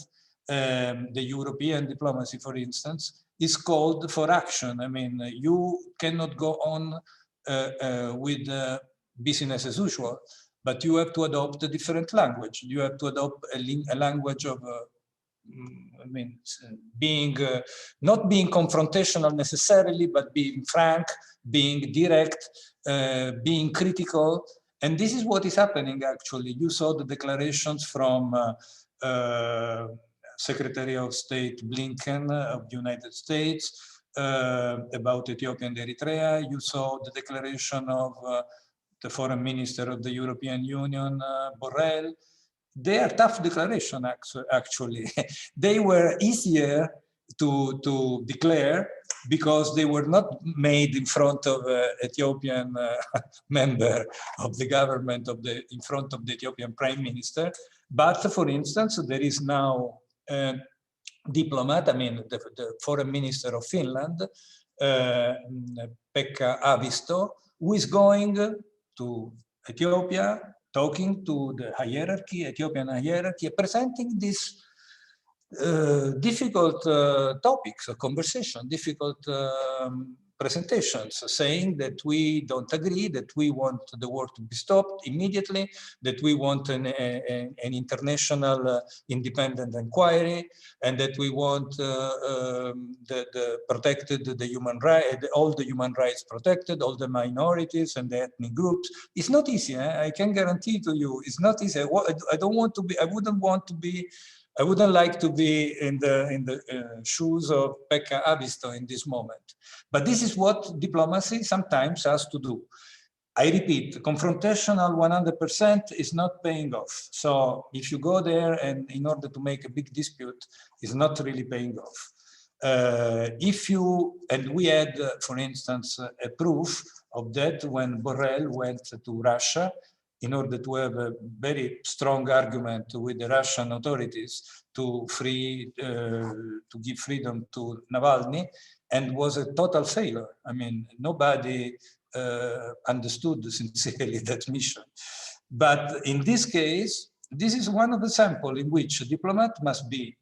the European diplomacy, for instance, is called for action. I mean, you cannot go on with business as usual, but you have to adopt a different language. You have to adopt a language of, I mean, not being confrontational necessarily, but being frank, being direct, being critical. And this is what is happening, actually. You saw the declarations from Secretary of State Blinken of the United States about Ethiopia and Eritrea. You saw the declaration of the Foreign Minister of the European Union, Borrell. They are tough declarations, actually. They were easier to declare because they were not made in front of an Ethiopian member of the government, in front of the Ethiopian Prime Minister. But for instance, there is now a diplomat, I mean, the Foreign Minister of Finland, Pekka Haavisto, who is going to Ethiopia, talking to the hierarchy, Ethiopian hierarchy, presenting this difficult topics of conversation, difficult presentations, saying that we don't agree, that we want the war to be stopped immediately, that we want an international independent inquiry, and that we want the human right, all the human rights protected, all the minorities and the ethnic groups. It's not easy. I can guarantee to you, it's not easy. I don't want to be. I wouldn't want to be. I wouldn't like to be in the shoes of Pekka Haavisto in this moment. But this is what diplomacy sometimes has to do. I repeat, confrontational 100% is not paying off. So if you go there and in order to make a big dispute, it's not really paying off. And we had, for instance, a proof of that when Borrell went to Russia in order to have a very strong argument with the Russian authorities to give freedom to Navalny, and was a total failure. I mean, nobody understood sincerely that mission. But in this case, this is one of the samples in which a diplomat must be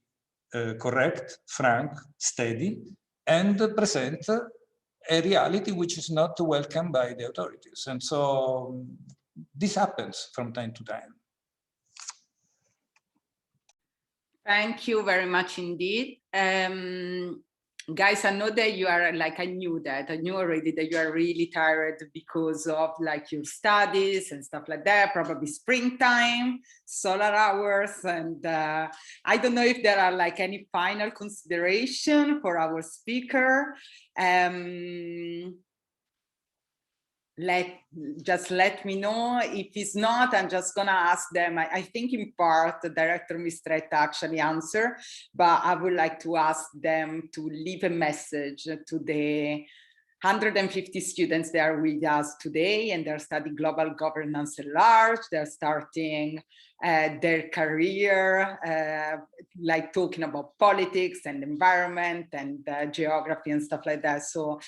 correct, frank, steady, and present a reality which is not welcomed by the authorities. And so this happens from time to time. Thank you very much indeed. Guys, I know that you are I knew already that you are really tired because of your studies and stuff like that, probably springtime, solar hours. And I don't know if there are any final consideration for our speaker. Just let me know. If it's not, I'm just gonna ask them. I think in part Director Mistretta actually answered, but I would like to ask them to leave a message to the 150 students that are with us today, and they're studying global governance at large. They're starting their career, talking about politics and environment and geography and stuff like that. So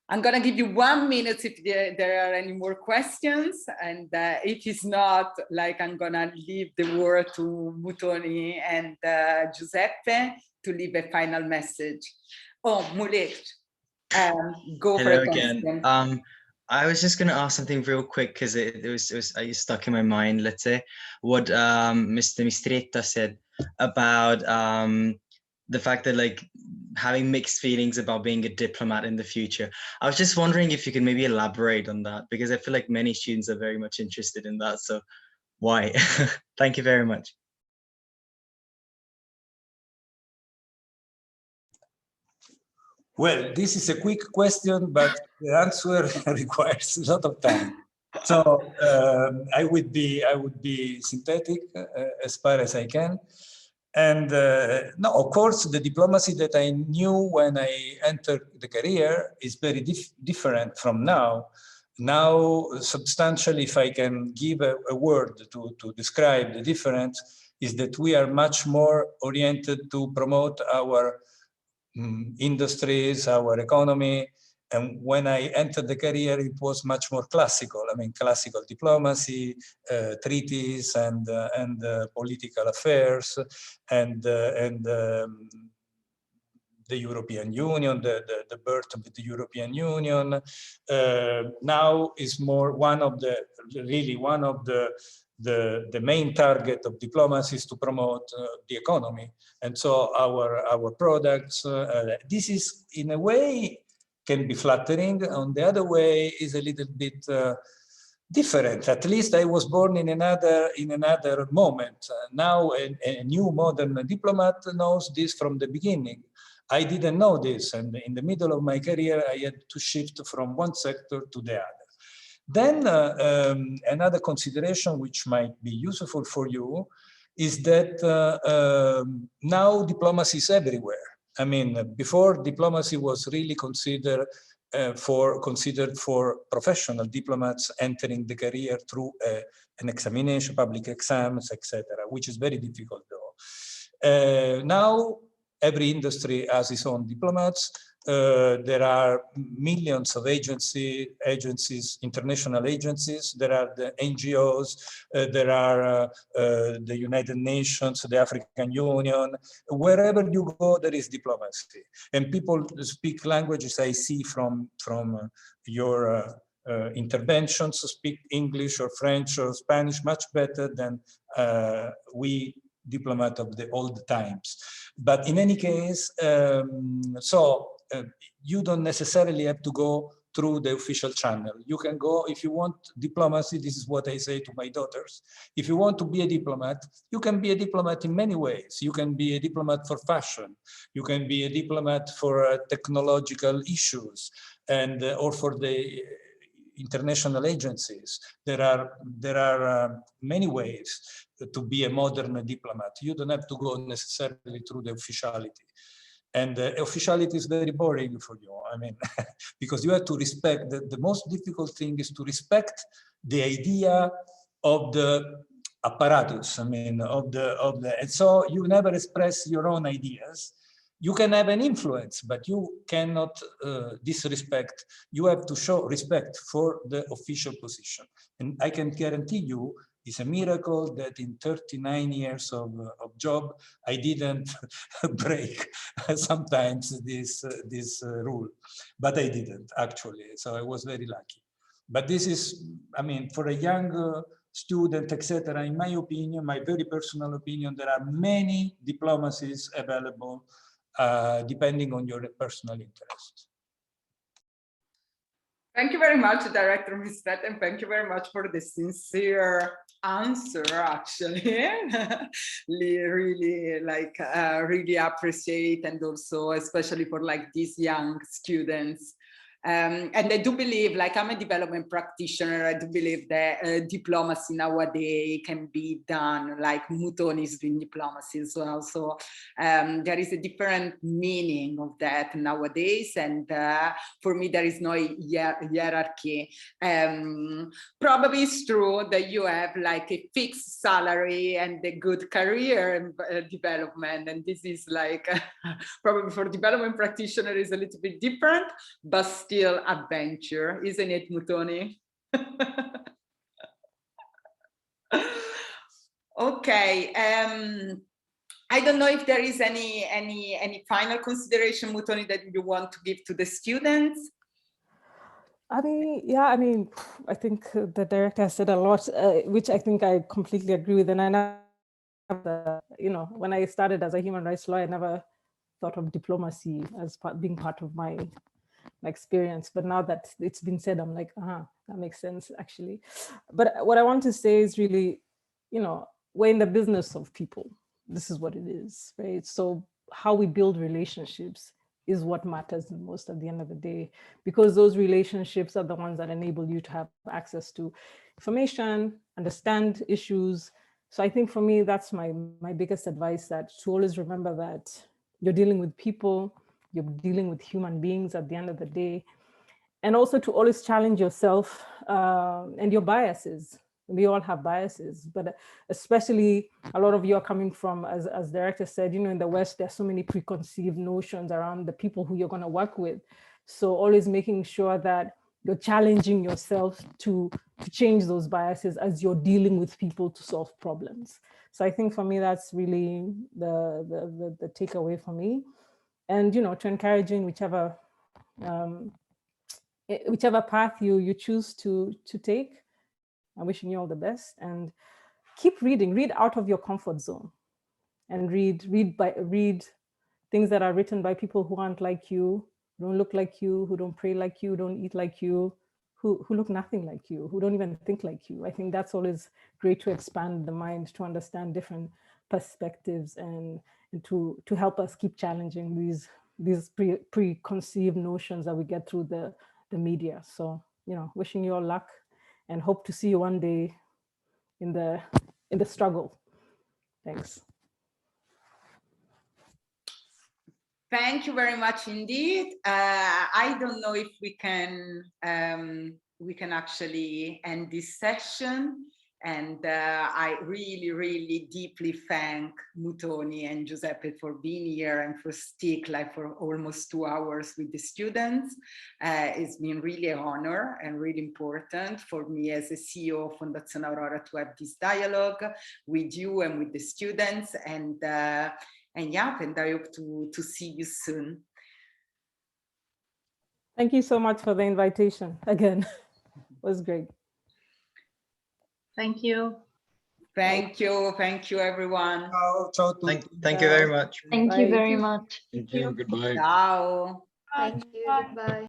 I'm going to give you 1 minute if there are any more questions. And if it's not, I'm going to leave the word to Muthoni and Giuseppe to leave a final message. Oh, Murithi, go for it again. I was just going to ask something real quick because it was stuck in my mind, let's say, what Mr. Mistretta said about the fact that having mixed feelings about being a diplomat in the future. I was just wondering if you could maybe elaborate on that, because I feel like many students are very much interested in that. So why? Thank you very much. Well, this is a quick question, but the answer requires a lot of time. So I would be synthetic as far as I can. And no, of course, the diplomacy that I knew when I entered the career is very different from now. Now, substantially, if I can give a word to describe the difference, is that we are much more oriented to promote our industries, our economy. And when I entered the career, it was much more classical. I mean, classical diplomacy, treaties, and political affairs, and the European Union, the birth of the European Union. Now is more one of the main target of diplomacy is to promote the economy, and so our products. This is in a way can be flattering. On the other way is a little bit different. At least I was born in another moment. Now a new modern diplomat knows this from the beginning. I didn't know this, and in the middle of my career I had to shift from one sector to the other. Then another consideration which might be useful for you is that now diplomacy is everywhere. I mean, before diplomacy was really considered for professional diplomats entering the career through an examination, public exams, etc., which is very difficult though. Now every industry has its own diplomats. There are millions of agencies, international agencies. There are the NGOs. There are the United Nations, the African Union. Wherever you go, there is diplomacy. And people speak languages I see from your interventions, speak English or French or Spanish much better than we diplomat of the old times. But in any case, you don't necessarily have to go through the official channel. You can go, if you want diplomacy, this is what I say to my daughters. If you want to be a diplomat, you can be a diplomat in many ways. You can be a diplomat for fashion. You can be a diplomat for technological issues and or for the international agencies. There are many ways to be a modern diplomat. You don't have to go necessarily through the officiality. And officiality is very boring for you. I mean, because you have to respect, the most difficult thing is to respect the idea of the apparatus. I mean, and so you never express your own ideas. You can have an influence, but you cannot disrespect. You have to show respect for the official position. And I can guarantee you, it's a miracle that in 39 years of job, I didn't break sometimes this rule, but I didn't actually. So I was very lucky. But this is, I mean, for a young student, etc. In my opinion, my very personal opinion, there are many diplomacies available depending on your personal interest. Thank you very much, Director Mistretta, and thank you very much for the sincere answer, actually. Really, like, really appreciate, and also especially for like these young students. And I do believe, like, I'm a development practitioner, I do believe that diplomacy nowadays can be done like Muthoni is doing diplomacy as well. So there is a different meaning of that nowadays. And for me, there is no hierarchy. Probably it's true that you have like a fixed salary and a good career development. And this is like, probably for development practitioner is a little bit different, but still adventure, isn't it, Muthoni? Okay, I don't know if there is any final consideration, Muthoni, that you want to give to the students. I mean, yeah, I mean, I think the director said a lot, which I think I completely agree with. And I never, you know, when I started as a human rights lawyer, I never thought of diplomacy as being part of my experience. But now that it's been said, I'm like, that makes sense, actually. But what I want to say is really, you know, we're in the business of people. This is what it is, right? So how we build relationships is what matters the most at the end of the day, because those relationships are the ones that enable you to have access to information, understand issues. So I think for me, that's my biggest advice, that to always remember that you're dealing with people, you're dealing with human beings at the end of the day, and also to always challenge yourself and your biases. We all have biases, but especially a lot of you are coming from, as director said, you know, in the West, there's so many preconceived notions around the people who you're going to work with. So always making sure that you're challenging yourself to change those biases as you're dealing with people to solve problems. So I think for me, that's really the takeaway for me. And, you know, to encouraging whichever path you choose to take. I'm wishing you all the best, and keep reading. Read out of your comfort zone, and read things that are written by people who aren't like you, who don't look like you, who don't pray like you, don't eat like you, who look nothing like you, who don't even think like you. I think that's always great to expand the mind, to understand different perspectives, and to help us keep challenging these preconceived notions that we get through the media. So, you know, wishing you all luck, and hope to see you one day in the struggle. Thanks. Thank you very much indeed. I don't know if we can actually end this session. And I really, really deeply thank Muthoni and Giuseppe for being here and for stick like for almost 2 hours with the students. It's been really an honor and really important for me as a CEO of Fondazione Aurora to have this dialogue with you and with the students. And yeah, and I hope to see you soon. Thank you so much for the invitation again. It was great. Thank you. Thank you, everyone. Thank you very much. Thank you very much. Thank you. Goodbye. Ciao. Thank you. Goodbye.